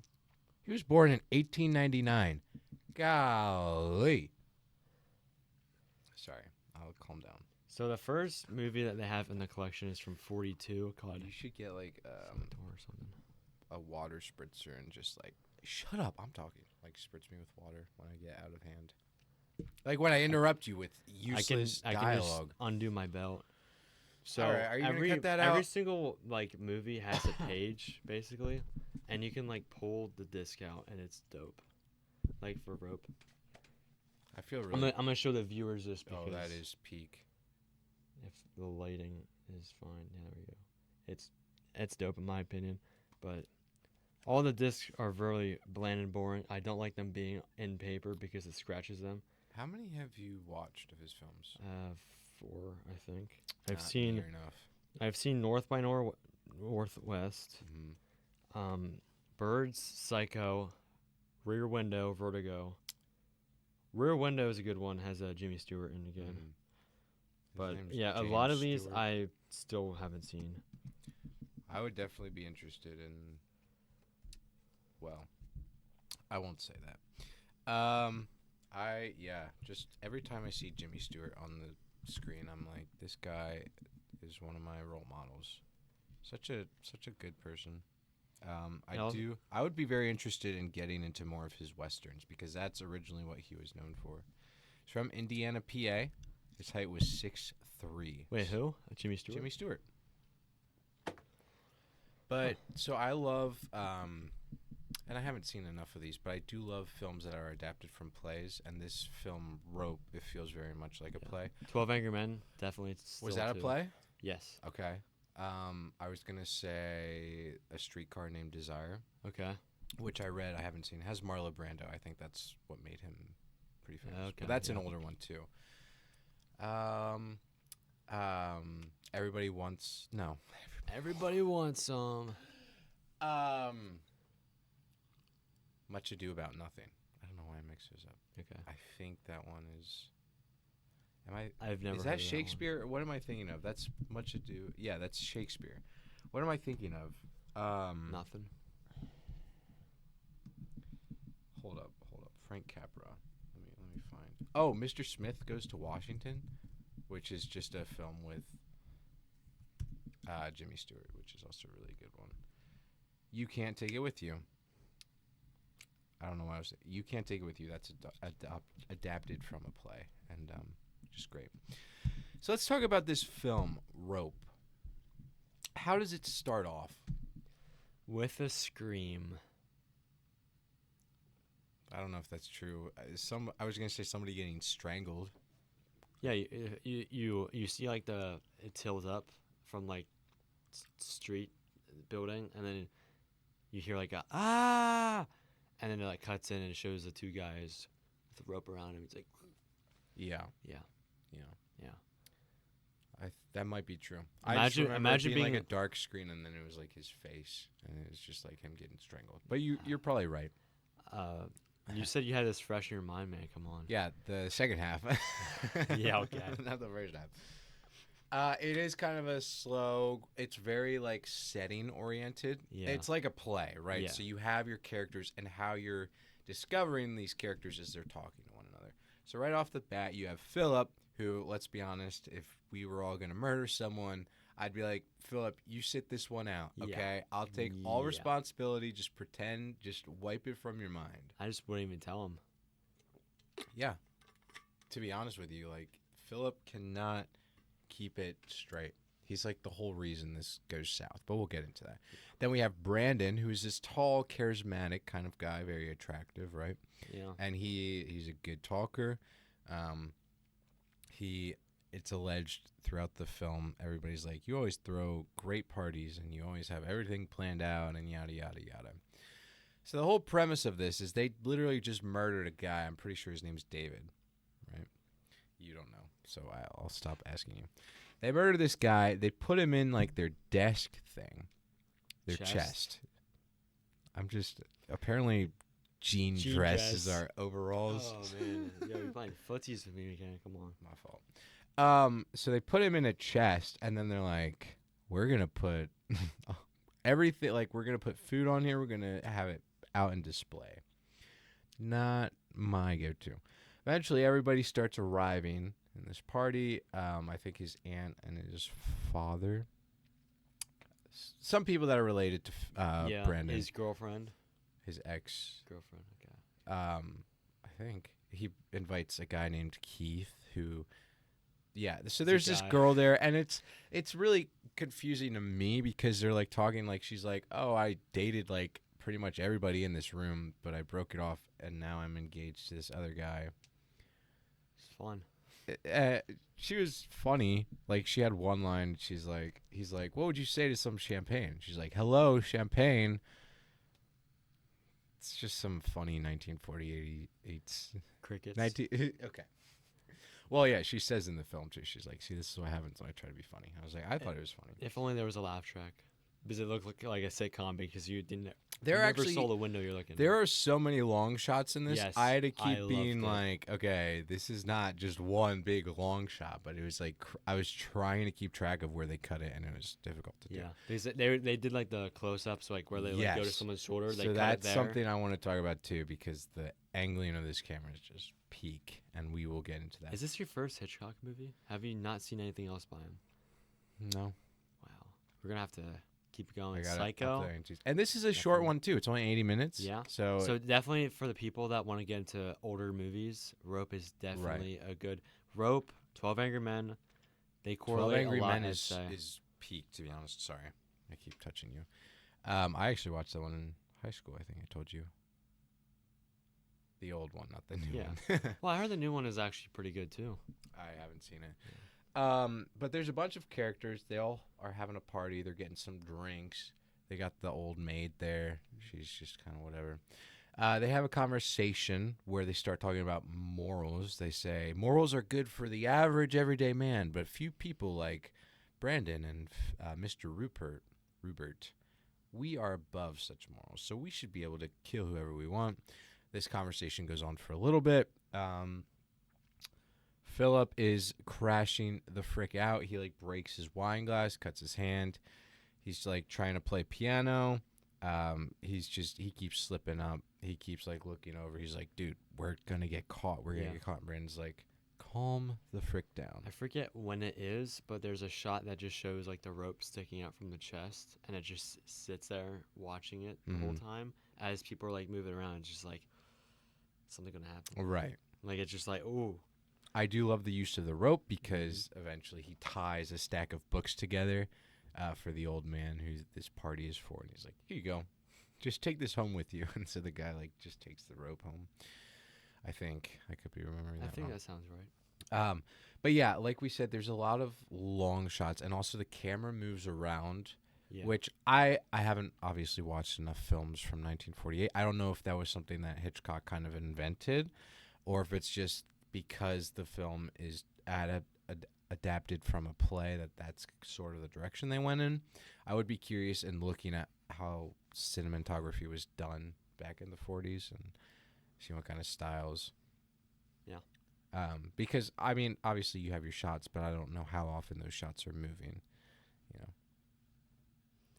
He was born in 1899. Golly. Sorry. I'll calm down. So the first movie that they have in the collection is from 42 called You should get like Centaur or something. a water spritzer and just like, shut up, I'm talking. Like spritz me with water when I get out of hand. Like when I interrupt you with useless I can just dialogue. undo my belt. So Alright, are you gonna every cut that every out? single like movie has a page basically, and you can like pull the disc out, and it's dope. Like for Rope, I feel I'm really. gonna show the viewers this because Oh, that is peak. if the lighting is fine, yeah, there we go. It's dope in my opinion, but all the discs are very bland and boring. I don't like them being in paper because it scratches them. How many have you watched of his films? 4, I think. Not near enough. I've seen North by Northwest, Mhm. Birds, Psycho, Rear Window, Vertigo. Rear Window is a good one. Has Jimmy Stewart in again. Mhm. His But name's yeah, a James lot of these Stewart. I still haven't seen. I would definitely be interested in. Well, I won't say that. Just every time I see Jimmy Stewart on the screen, I'm like, this guy is one of my role models. Such a good person. I would be very interested in getting into more of his westerns because that's originally what he was known for. He's from Indiana, PA. His height was 6'3". Wait, who? Jimmy Stewart? Jimmy Stewart. But so I love, and I haven't seen enough of these, but I do love films that are adapted from plays. And this film, Rope, it feels very much like a play. 12 Angry Men, definitely. Was still that a too. play? Yes. Okay. I was gonna say A Streetcar Named Desire, Okay. which I read. I haven't seen. It has Marlon Brando. I think that's what made him pretty famous. Okay, But that's an yeah. older one too. Everybody wants no. Everybody wants some. Much Ado About Nothing. I don't know why I mixed those up. Okay. I think that one is. I've never Is heard that of Shakespeare? Or what am I thinking of? That's Much Ado. Yeah, that's Shakespeare. What am I thinking of? That one. Nothing. Hold up. Frank Capra. Let me find. Oh, Mr. Smith Goes to Washington, which is just a film with Jimmy Stewart, which is also a really good one. You Can't Take It With You. I don't know why I was. You Can't Take It With You. That's adapted from a play, and just great. So let's talk about this film, Rope. How does it start off? With a scream. I don't know if that's true. I was gonna say somebody getting strangled. Yeah, you see like it tilts up from like street building, and then you hear like a ah, and then it like cuts in and it shows the two guys with a rope around him. It's like, Yeah, yeah, yeah, yeah. that might be true. I just remember Imagine it being being like a dark screen, and then it was like his face, and it was just like him getting strangled. But you're probably right. You said you had this fresh in your mind, man. Come on. Yeah, the second half. Yeah, okay. Not the first half. It is kind of a slow. It's very like setting oriented. Yeah. It's like a play, right? Yeah. So you have your characters and how you're discovering these characters as they're talking to one another. So right off the bat, you have Philip, who, let's be honest, if we were all gonna murder someone, I'd be like, Philip, you sit this one out, Yeah. okay? I'll take all Yeah. responsibility. Just pretend. Just wipe it from your mind. I just wouldn't even tell him. Yeah. To be honest with you, like, Philip cannot keep it straight. He's like the whole reason this goes south, but we'll get into that. Then we have Brandon, who's this tall, charismatic kind of guy, very attractive, right? Yeah. And he's a good talker. It's alleged throughout the film, everybody's like, you always throw great parties and you always have everything planned out and yada, yada, yada. So the whole premise of this is they literally just murdered a guy. I'm pretty sure his name's David, right? You don't know, so I'll stop asking you. They murdered this guy. They put him in like their desk thing, their chest. I'm just apparently jean dresses dress. are overalls. Oh man, yo, you're playing footsies with me again. Come on. My fault. So they put him in a chest, and then they're like, we're gonna put everything. Like, we're gonna put food on here. We're gonna have it out in display. Not my go-to. Eventually, everybody starts arriving in this party. I think his aunt and his father. Some people that are related to Brandon. His girlfriend. His ex. Girlfriend. Okay. I think he invites a guy named Keith who. Yeah, so there's this girl there, and it's really confusing to me because they're like talking like she's like, oh, I dated like pretty much everybody in this room, but I broke it off, and now I'm engaged to this other guy. It's fun. She was funny. Like, she had one line. He's like, what would you say to some champagne? She's like, hello, champagne. It's just some funny 1948 Crickets. Okay. Well, yeah, she says in the film too. She's like, see, this is what happens when I try to be funny. I was like, I thought it was funny. If only there was a laugh track. Because it looked like a sitcom because you didn't. There you actually never saw the window you're looking. There are so many long shots in this. Yes, I had to keep I being loved it. like, okay, this is not just one big long shot, but it was like I was trying to keep track of where they cut it, and it was difficult to do. Yeah, because they did like the close-ups, like where they like go to Yes. someone's shoulder. They So cut that's it there. something I want to talk about too, because the angling of this camera is just peak, and we will get into that. Is this your first Hitchcock movie? Have you not seen anything else by him? No. Wow, we're gonna have to keep going. I got Psycho. And this is a short one too. It's only 80 minutes. Yeah. So definitely for the people that want to get into older movies, Rope is definitely a good. Rope, 12 Angry Men, they 12 correlate Angry a lot. Men I'd is say. peak, to be honest. Sorry, I keep touching you. I actually watched that one in high school. I think I told you. The old one, not the new one. Well, I heard the new one is actually pretty good too. I haven't seen it. But there's a bunch of characters. They all are having a party. They're getting some drinks. They got the old maid there. She's just kind of whatever. They have a conversation where they start talking about morals. They say, morals are good for the average everyday man, but few people like Brandon and Mr. Rupert, we are above such morals, so we should be able to kill whoever we want. This conversation goes on for a little bit. Philip is crashing the frick out. He like breaks his wine glass, cuts his hand. He's like trying to play piano. He keeps slipping up. He keeps like looking over. He's like, dude, we're gonna get caught. We're gonna get caught. And Brandon's like, calm the frick down. I forget when it is, but there's a shot that just shows like the rope sticking out from the chest, and it just sits there watching it the whole time as people are like moving around. It's just like something gonna happen. Right. Like it's just like, ooh. I do love the use of the rope because eventually he ties a stack of books together for the old man who this party is for, and he's like, "Here you go, just take this home with you." And so the guy like just takes the rope home. I think I could be remembering that. I think wrong. that sounds right. But yeah, like we said, there's a lot of long shots, and also the camera moves around. Yeah. Which I haven't obviously watched enough films from 1948. I don't know if that was something that Hitchcock kind of invented, or if it's just because the film is adapted from a play that's sort of the direction they went in. I would be curious in looking at how cinematography was done back in the 40s and see what kind of styles. Yeah. Because I mean, obviously you have your shots, but I don't know how often those shots are moving.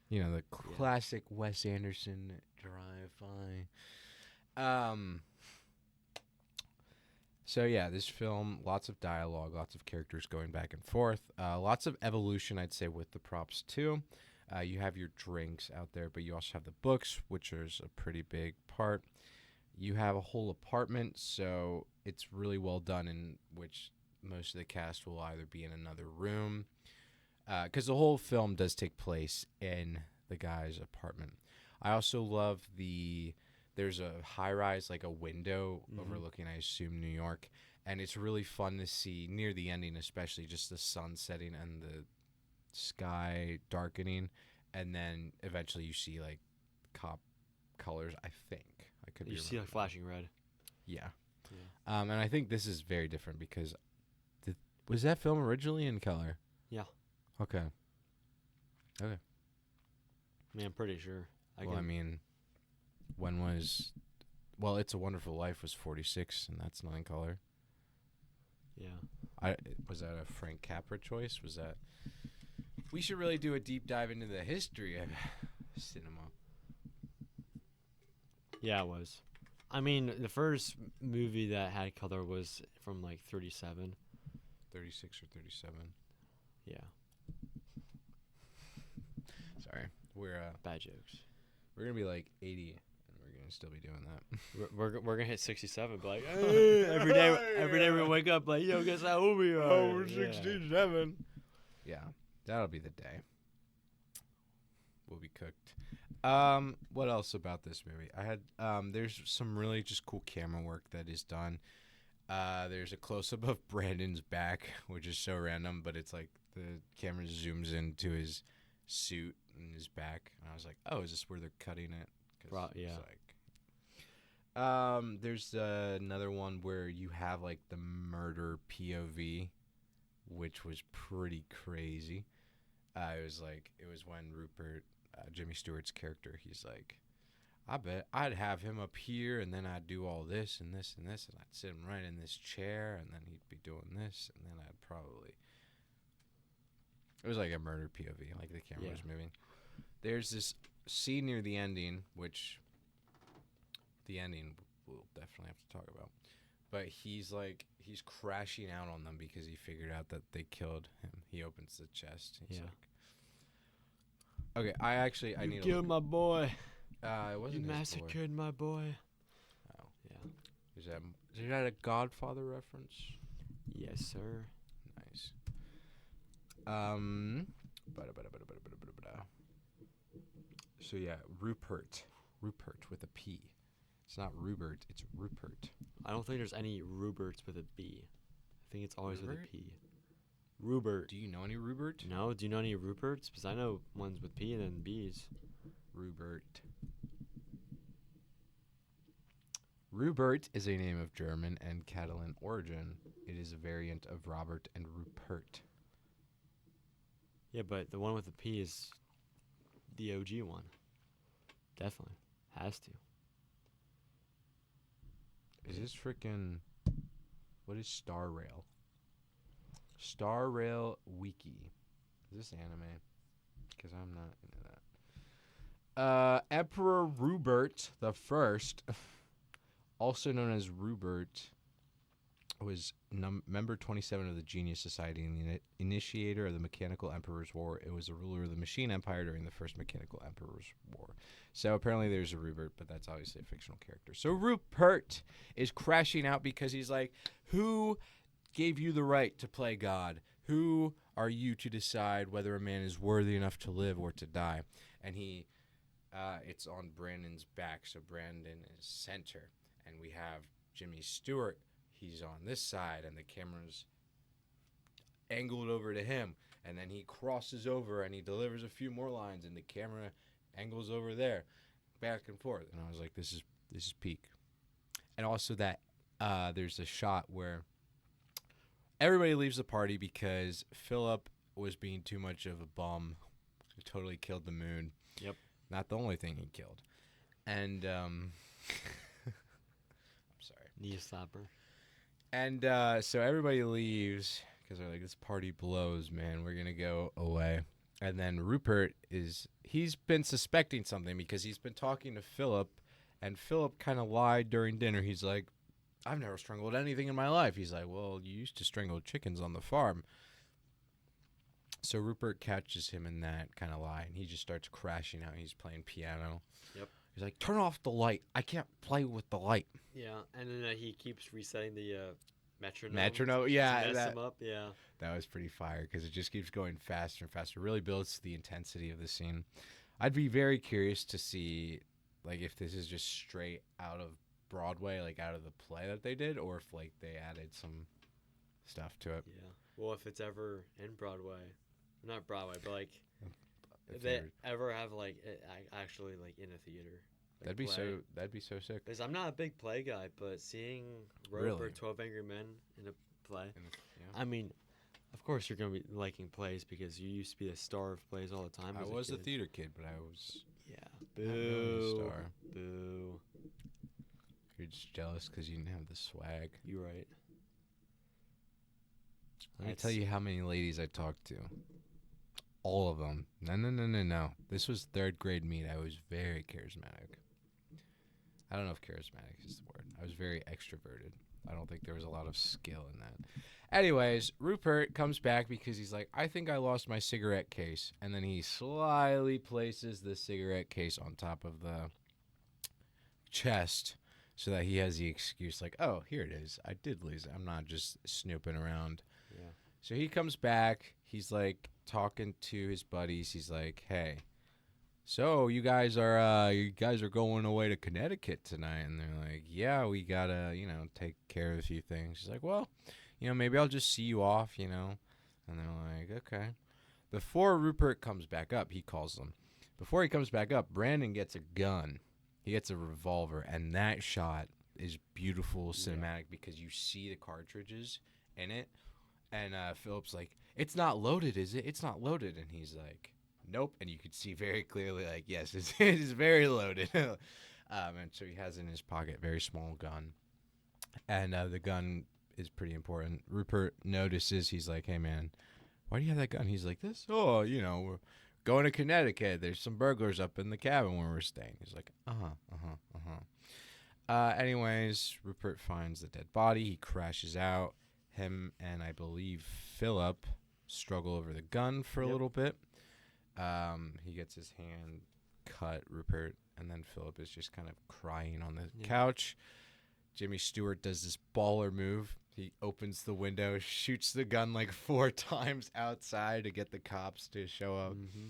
You know, the classic Wes Anderson drive-by. So yeah, this film, lots of dialogue, lots of characters going back and forth, lots of evolution, I'd say, with the props too. You have your drinks out there, but you also have the books, which is a pretty big part. You have a whole apartment, so it's really well done, in which most of the cast will either be in another room, because the whole film does take place in the guy's apartment. I also love there's a high-rise, like a window overlooking, I assume, New York, and it's really fun to see, near the ending especially, just the sun setting and the sky darkening, and then eventually you see, like, cop colors, I think. I could be You see like flashing red. Yeah. And I think this is very different because was that film originally in color? Yeah. Okay. I mean, I'm pretty sure. I mean, when was... Well, It's a Wonderful Life was 46, and that's not in color. Yeah. Was that a Frank Capra choice? Was that... We should really do a deep dive into the history of cinema. Yeah, it was. I mean, the first movie that had color was from, like, 37. 36 or 37. Yeah. Sorry. We're Bad jokes. We're gonna be like 80, and we're gonna still be doing that. We're gonna hit 67, but like every day we wake up like, yo, guess how old we are? Oh, we're 67. Yeah, that'll be the day. We'll be cooked. What else about this movie? I had there's some really just cool camera work that is done. There's a close up of Brandon's back, which is so random, but it's like the camera zooms into his suit and his back, and I was like, oh, is this where they're cutting it? Yeah. There's another one where you have like the murder POV, which was pretty crazy. It was when Rupert, Jimmy Stewart's character, he's like, I bet I'd have him up here, and then I'd do all this and this and this, and I'd sit him right in this chair, and then he'd be doing this, and then I'd probably... It was like a murder POV, like the camera was moving. There's this scene near the ending, which the ending we'll definitely have to talk about. But he's crashing out on them because he figured out that they killed him. He opens the chest. He's like, okay, I need to killed my boy. It wasn't You massacred my boy. Oh. Yeah. Is that a Godfather reference? Yes, sir. Nice. So yeah, Rupert with a P. It's not Rupert, it's Rupert. I don't think there's any Ruberts with a B. I think it's always Rupert? with a P. Rupert. Do you know any Rupert? No, do you know any Ruperts? Because I know ones with P and then B's. Rupert. Rupert is a name of German and Catalan origin. It is a variant of Robert and Rupert. Yeah, but the one with the P is the OG one. Definitely. Has to. Is this freaking... What is Star Rail? Star Rail Wiki. Is this anime? Because I'm not into that. Emperor Rupert the First, also known as Rupert, was member 27 of the Genius Society and the initiator of the Mechanical Emperor's War. It was the ruler of the Machine Empire during the First Mechanical Emperor's War. So apparently there's a Rupert, but that's obviously a fictional character. So Rupert is crashing out because he's like, who gave you the right to play God? Who are you to decide whether a man is worthy enough to live or to die? And it's on Brandon's back, so Brandon is center, and we have Jimmy Stewart. He's on this side, and the camera's angled over to him, and then he crosses over and he delivers a few more lines, and the camera angles over there, back and forth. And I was like, this is peak. And also that there's a shot where everybody leaves the party because Philip was being too much of a bum. He totally killed the mood. Yep. Not the only thing he killed. And I'm sorry. Knee slapper. And so everybody leaves because they're like, this party blows, man. We're going to go away. And then Rupert he's been suspecting something because he's been talking to Philip, and Philip kind of lied during dinner. He's like, I've never strangled anything in my life. He's like, well, you used to strangle chickens on the farm. So Rupert catches him in that kind of lie, and he just starts crashing out. He's playing piano. Yep. He's like, turn off the light. I can't play with the light. Yeah, and then he keeps resetting the metronome. Metronome, yeah. To mess him up, yeah. That was pretty fire because it just keeps going faster and faster. It really builds the intensity of the scene. I'd be very curious to see, like, if this is just straight out of Broadway, like out of the play that they did, or if like they added some stuff to it. Yeah. Well, if it's ever in Broadway, not Broadway, but like if they ever have like it actually like in a theater. Like that'd be so sick. Because I'm not a big play guy, but seeing Rope Really? or 12 Angry Men in a play, Yeah. I mean, of course you're gonna be liking plays because you used to be a star of plays all the time. I as was a a kid. theater kid, but I was Yeah. not really a Boo. star. Boo. You're just jealous because you didn't have the swag. You're right. Let me tell you how many ladies I talked to. All of them. No. This was third grade me. I was very charismatic. I don't know if charismatic is the word. I was very extroverted. I don't think there was a lot of skill in that. Anyways, Rupert comes back because he's like, I think I lost my cigarette case. And then he slyly places the cigarette case on top of the chest so that he has the excuse like, oh, here it is. I did lose it. I'm not just snooping around. Yeah. So he comes back. He's like talking to his buddies. He's like, hey, so you guys are going away to Connecticut tonight? And they're like, yeah, we gotta, take care of a few things. He's like, well, maybe I'll just see you off, And they're like, okay. Before Rupert comes back up, he calls them. Before he comes back up, Brandon gets a gun. He gets a revolver, and that shot is beautiful cinematic because you see the cartridges in it. And Philip's like, it's not loaded, is it? It's not loaded. And he's like, nope. And you could see very clearly, like, yes, it is very loaded. And so he has in his pocket a very small gun. And the gun is pretty important. Rupert notices. He's like, hey, man, why do you have that gun? He's like, this? Oh, we're going to Connecticut. There's some burglars up in the cabin where we're staying. He's like, anyways, Rupert finds the dead body. He crashes out. Him and I believe Philip struggle over the gun for a little bit. He gets his hand cut, Rupert, and then Philip is just kind of crying on the couch. Jimmy Stewart does this baller move. He opens the window, shoots the gun like 4 times outside to get the cops to show up. Mm-hmm.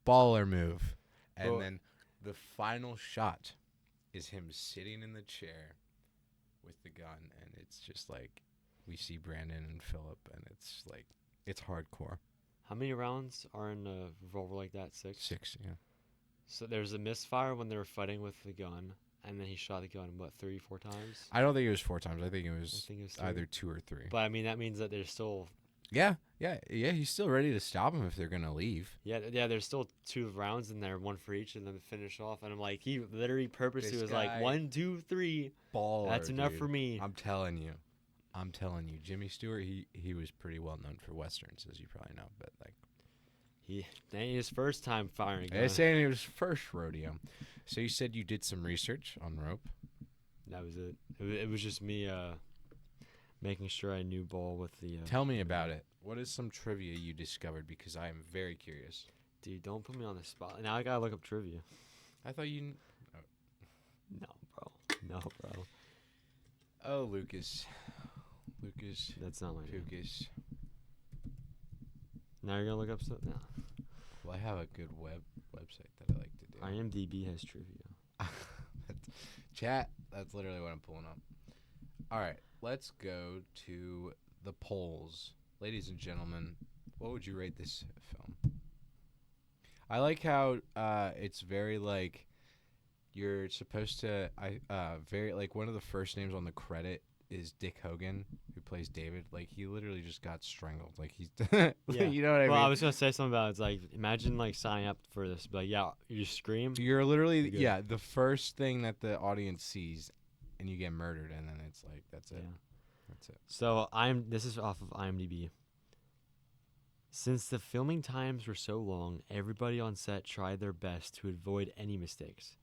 Baller move. And then the final shot is him sitting in the chair with the gun, and it's just like we see Brandon and Philip, and it's like, it's hardcore. How many rounds are in a revolver like that? 6? 6, yeah. So there's a misfire when they were fighting with the gun, and then he shot the gun, 3, 4 times? I don't think it was 4 times. I think it was, three. Either 2 or 3. But, I mean, that means that there's still... Yeah, he's still ready to stop him if they're going to leave. Yeah, there's still 2 rounds in there, 1 for each, and then finish off. And I'm like, he literally purposely This was guy, like, 1, 2, 3. Baller, That's enough dude. for me. I'm telling you. Jimmy Stewart, he was pretty well known for Westerns, as you probably know. But, like... That ain't his first time firing. It's saying it was first rodeo. So you said you did some research on Rope. That was it. It was just me making sure I knew ball with the... Tell me about it. What is some trivia you discovered? Because I am very curious. Dude, don't put me on the spot. Now I gotta look up trivia. I thought you... No, bro. Oh, Lucas. Lucas That's not my name. Pukas. Now you're gonna look up stuff? No. Well, I have a good website that I like to do. IMDb has trivia. Chat, that's literally what I'm pulling up. All right, let's go to the polls. Ladies and gentlemen, what would you rate this film? I like how it's very like you're supposed to very like one of the first names on the credit is Dick Hogan, who plays David. Like he literally just got strangled. Like he's Yeah. you know what I mean? Well, I was gonna say something about it's like imagine like signing up for this, like yeah, you scream. You're literally You're good. the first thing that the audience sees, and you get murdered, and then it's like that's it. Yeah. That's it. So this is off of IMDb. Since the filming times were so long, everybody on set tried their best to avoid any mistakes.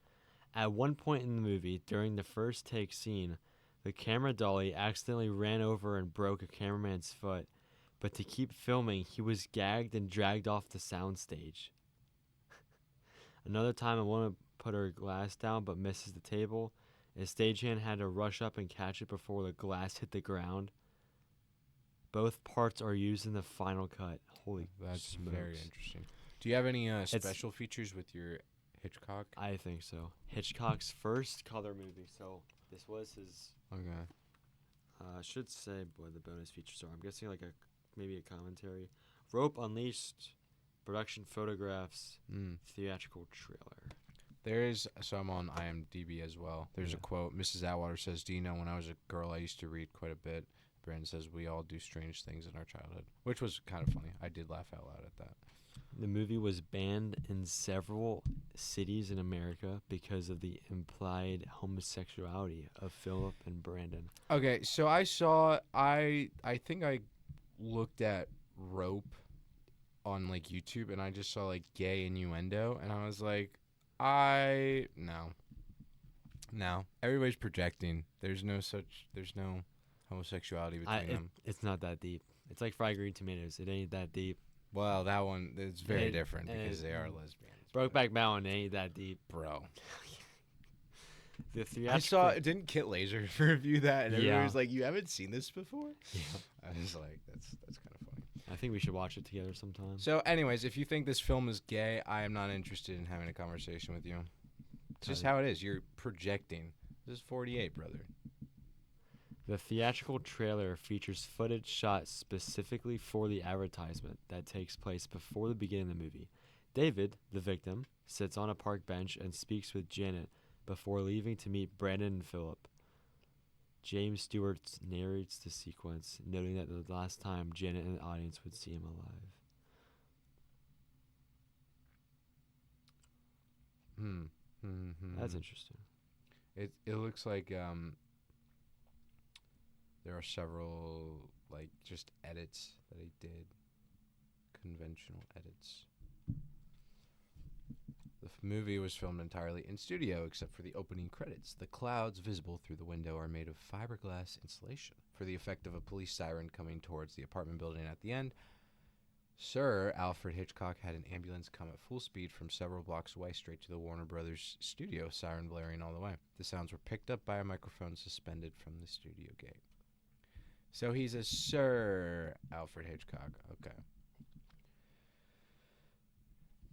At one point in the movie, during the first take scene, the camera dolly accidentally ran over and broke a cameraman's foot, but to keep filming, he was gagged and dragged off the soundstage. Another time, a woman put her glass down but misses the table. A stagehand had to rush up and catch it before the glass hit the ground. Both parts are used in the final cut. Holy That's smokes. very interesting. Do you have any special features with your Hitchcock? I think so. Hitchcock's first color movie. So this was his. Okay. I should say what the bonus features are. I'm guessing like maybe a commentary. Rope Unleashed, production photographs, theatrical trailer. There is, so I'm on IMDb as well. There's a quote. Mrs. Atwater says, "Do you know when I was a girl, I used to read quite a bit." Brandon says, "We all do strange things in our childhood," which was kind of funny. I did laugh out loud at that. The movie was banned in several cities in America because of the implied homosexuality of Philip and Brandon. Okay, so I think I looked at Rope on like YouTube, and I just saw like gay innuendo, and I was like, no. Everybody's projecting. There's no homosexuality between them. It's not that deep. It's like fried green tomatoes. It ain't that deep. Well, that one is very different because they are lesbians. Brokeback Mountain ain't that deep, Bro. The I saw, didn't Kit Laser review that, and everybody Yeah. was like, "You haven't seen this before?" Yeah. I was like, "That's kind of funny." I think we should watch it together sometime. So, anyways, if you think this film is gay, I am not interested in having a conversation with you. It's just how it is. You're projecting. This is 48, brother. The theatrical trailer features footage shot specifically for the advertisement that takes place before the beginning of the movie. David, the victim, sits on a park bench and speaks with Janet before leaving to meet Brandon and Philip. James Stewart narrates the sequence, noting that the last time Janet and the audience would see him alive. That's interesting. It looks like there are several like just edits that he did, conventional edits. The movie was filmed entirely in studio except for the opening credits. The clouds visible through the window are made of fiberglass insulation for the effect of a police siren coming towards the apartment building at the end. Sir Alfred Hitchcock had an ambulance come at full speed from several blocks away straight to the Warner Brothers studio, siren blaring all the way. The sounds were picked up by a microphone suspended from the studio gate. So he's a Sir Alfred Hitchcock. Okay.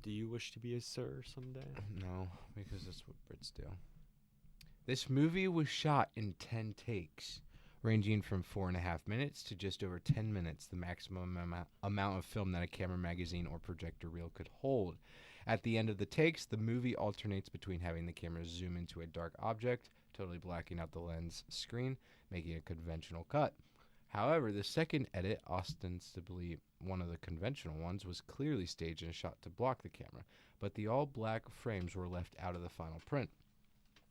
Do you wish to be a sir someday? No, because that's what Brits do. This movie was shot in 10 takes, ranging from 4.5 minutes to just over 10 minutes, the maximum amount of film that a camera magazine or projector reel could hold. At the end of the takes, the movie alternates between having the camera zoom into a dark object, totally blacking out the lens screen, making a conventional cut. However, the second edit, ostensibly one of the conventional ones, was clearly staged and shot to block the camera, but the all-black frames were left out of the final print.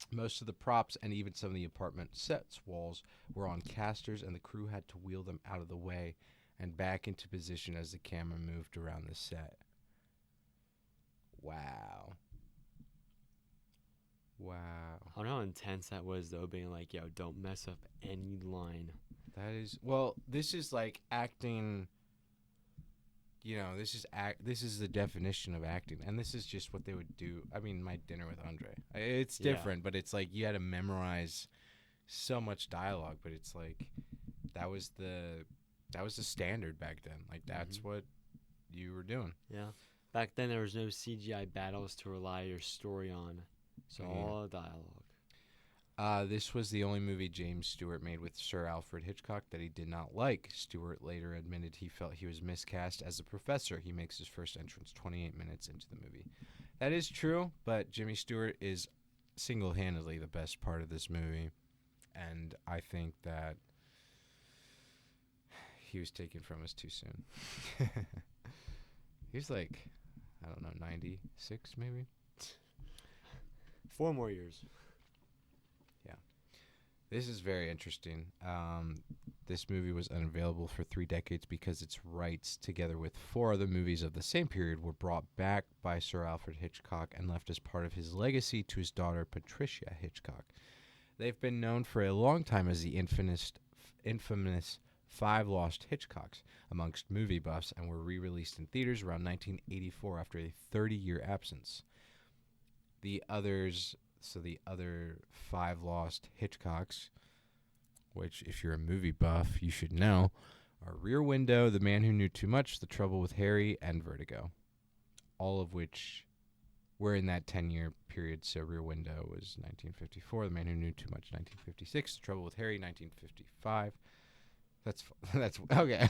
Most of the props and even some of the apartment sets walls were on casters, and the crew had to wheel them out of the way and back into position as the camera moved around the set. Wow. I don't know how intense that was, though, being like, yo, don't mess up any line. That is, well, this is like acting, this is the definition of acting, and this is just what they would do. I mean, My Dinner with Andre. It's different, but it's like you had to memorize so much dialogue, but it's like that was the standard back then. Like that's what you were doing. Yeah. Back then there was no CGI battles to rely your story on. So all dialogue. This was the only movie James Stewart made with Sir Alfred Hitchcock that he did not like. Stewart later admitted he felt he was miscast as a professor. He makes his first entrance 28 minutes into the movie. That is true, but Jimmy Stewart is single-handedly the best part of this movie, and I think that he was taken from us too soon. He's like, I don't know, 96 maybe? 4 more years. This is very interesting. This movie was unavailable for 3 decades because its rights, together with 4 other movies of the same period, were brought back by Sir Alfred Hitchcock and left as part of his legacy to his daughter, Patricia Hitchcock. They've been known for a long time as the infamous 5 Lost Hitchcocks amongst movie buffs and were re-released in theaters around 1984 after a 30-year absence. The other 5 Lost Hitchcocks, which if you're a movie buff, you should know, are Rear Window, The Man Who Knew Too Much, The Trouble with Harry, and Vertigo. All of which were in that 10-year period. So Rear Window was 1954, The Man Who Knew Too Much 1956, The Trouble with Harry 1955. That's okay.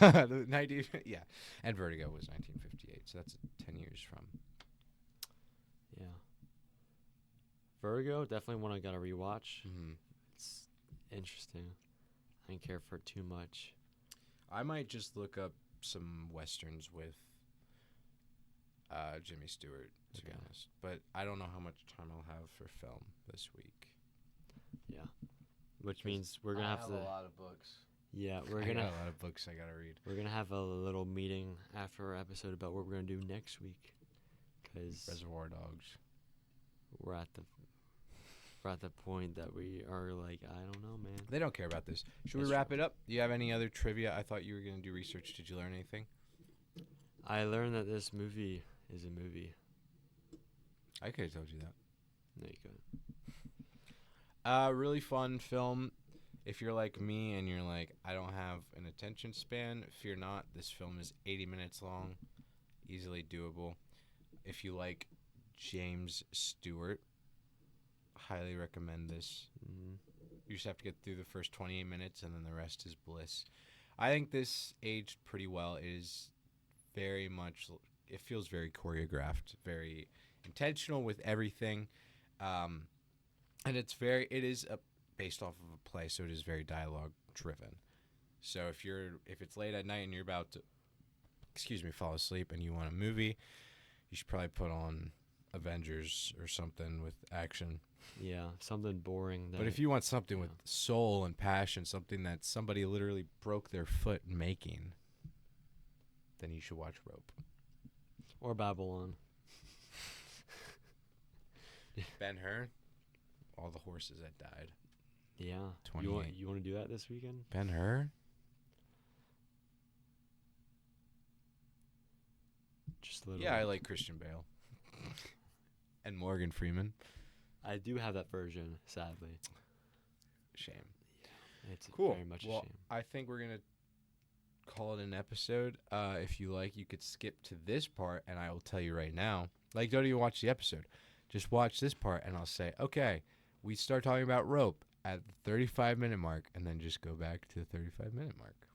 Yeah, and Vertigo was 1958. So that's 10 years from. Yeah. Vertigo, definitely one I gotta rewatch. It's interesting. I didn't care for it too much. I might just look up some westerns with Jimmy Stewart, to be honest. But I don't know how much time I'll have for film this week. Yeah. Which means we're gonna have to. a lot of books. Yeah, I got a lot of books I gotta read. We're gonna have a little meeting after our episode about what we're gonna do next week. 'Cause Reservoir Dogs. we're at the point that we are like, I don't know, man. They don't care about this. Should we wrap it up? Do you have any other trivia? I thought you were gonna do research. Did you learn anything? I learned that this movie is a movie. I could have told you that. No, you couldn't. Really fun film. If you're like me and you're like, I don't have an attention span, fear not. This film is 80 minutes long, easily doable. If you like James Stewart, highly recommend this. You just have to get through the first 28 minutes and then the rest is bliss. I think this aged pretty well. It is very much, it feels very choreographed, very intentional with everything. And it is based off of a play, so it is very dialogue driven. So if it's late at night and you're about to, fall asleep and you want a movie, you should probably put on Avengers or something with action. Yeah, something boring. But if you want something with soul and passion, something that somebody literally broke their foot making, then you should watch Rope. Or Babylon. Ben-Hur, all the horses that died. Yeah. 28. You want to do that this weekend? Ben-Hur? Just a little. Yeah, I like Christian Bale. And Morgan Freeman. I do have that version, sadly. Shame. Yeah, it's Cool. very much a Well, shame. I think we're going to call it an episode. If you like, you could skip to this part, and I will tell you right now. Like, don't even watch the episode. Just watch this part, and I'll say, okay, we start talking about Rope at the 35-minute mark, and then just go back to the 35-minute mark.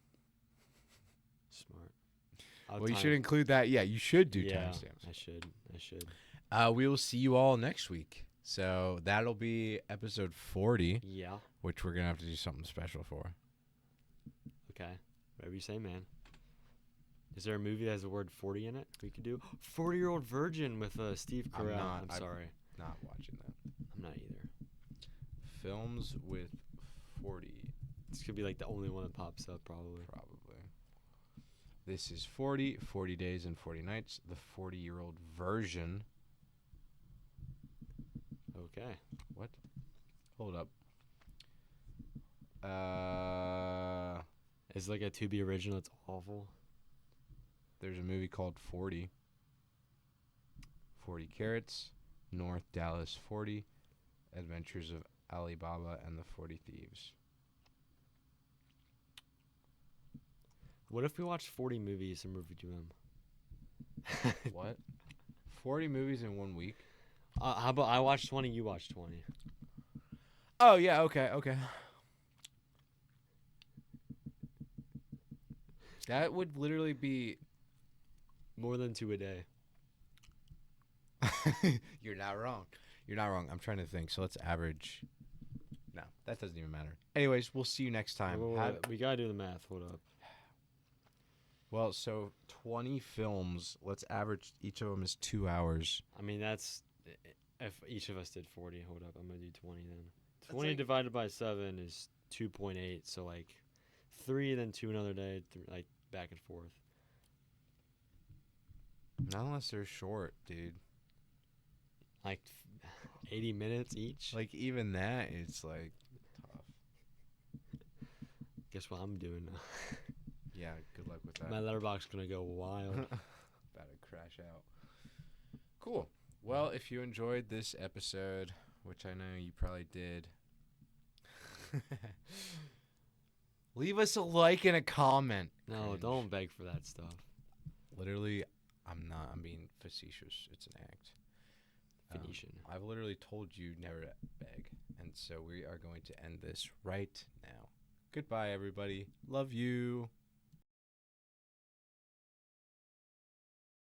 Smart. Well, you should include that. Yeah, you should do timestamps. I should. We will see you all next week. So that'll be episode 40. Yeah. Which we're going to have to do something special for. Okay. Whatever you say, man. Is there a movie that has the word 40 in it we could do? 40-Year-Old Virgin with Steve Carell. I'm sorry. Not watching that. I'm not either. Films with 40. This could be like the only one that pops up, probably. This is 40 Days and 40 Nights, the 40-year-old version. Okay. What? Hold up. It's like a to be original. It's awful. There's a movie called 40. 40 Carats, North Dallas 40, Adventures of Ali Baba and the 40 Thieves. What if we watched 40 movies and reviewed them? What? 40 movies in 1 week? How about I watch 20, you watch 20? Oh, yeah, okay. That would literally be... More than 2 a day. You're not wrong. I'm trying to think. So let's average... No, that doesn't even matter. Anyways, we'll see you next time. Wait, we gotta do the math. Hold up. Well, so 20 films. Let's average each of them is 2 hours. I mean, that's... If each of us did 40, hold up. I'm gonna do 20 then. That's 20 like- divided by 7 is 2.8. So, like, 3, then 2 another day. Like, back and forth. Not unless they're short, dude. Like 80 minutes each. Like, even that, it's, like, tough. Guess what I'm doing now. Yeah, good luck with that. My letterbox gonna go wild. About to crash out. Cool. Well, if you enjoyed this episode, which I know you probably did, leave us a like and a comment. No, Cringe. don't beg for that stuff. Literally, I'm being facetious. It's an act. Phoenician. I've literally told you never to beg. And so we are going to end this right now. Goodbye, everybody. Love you.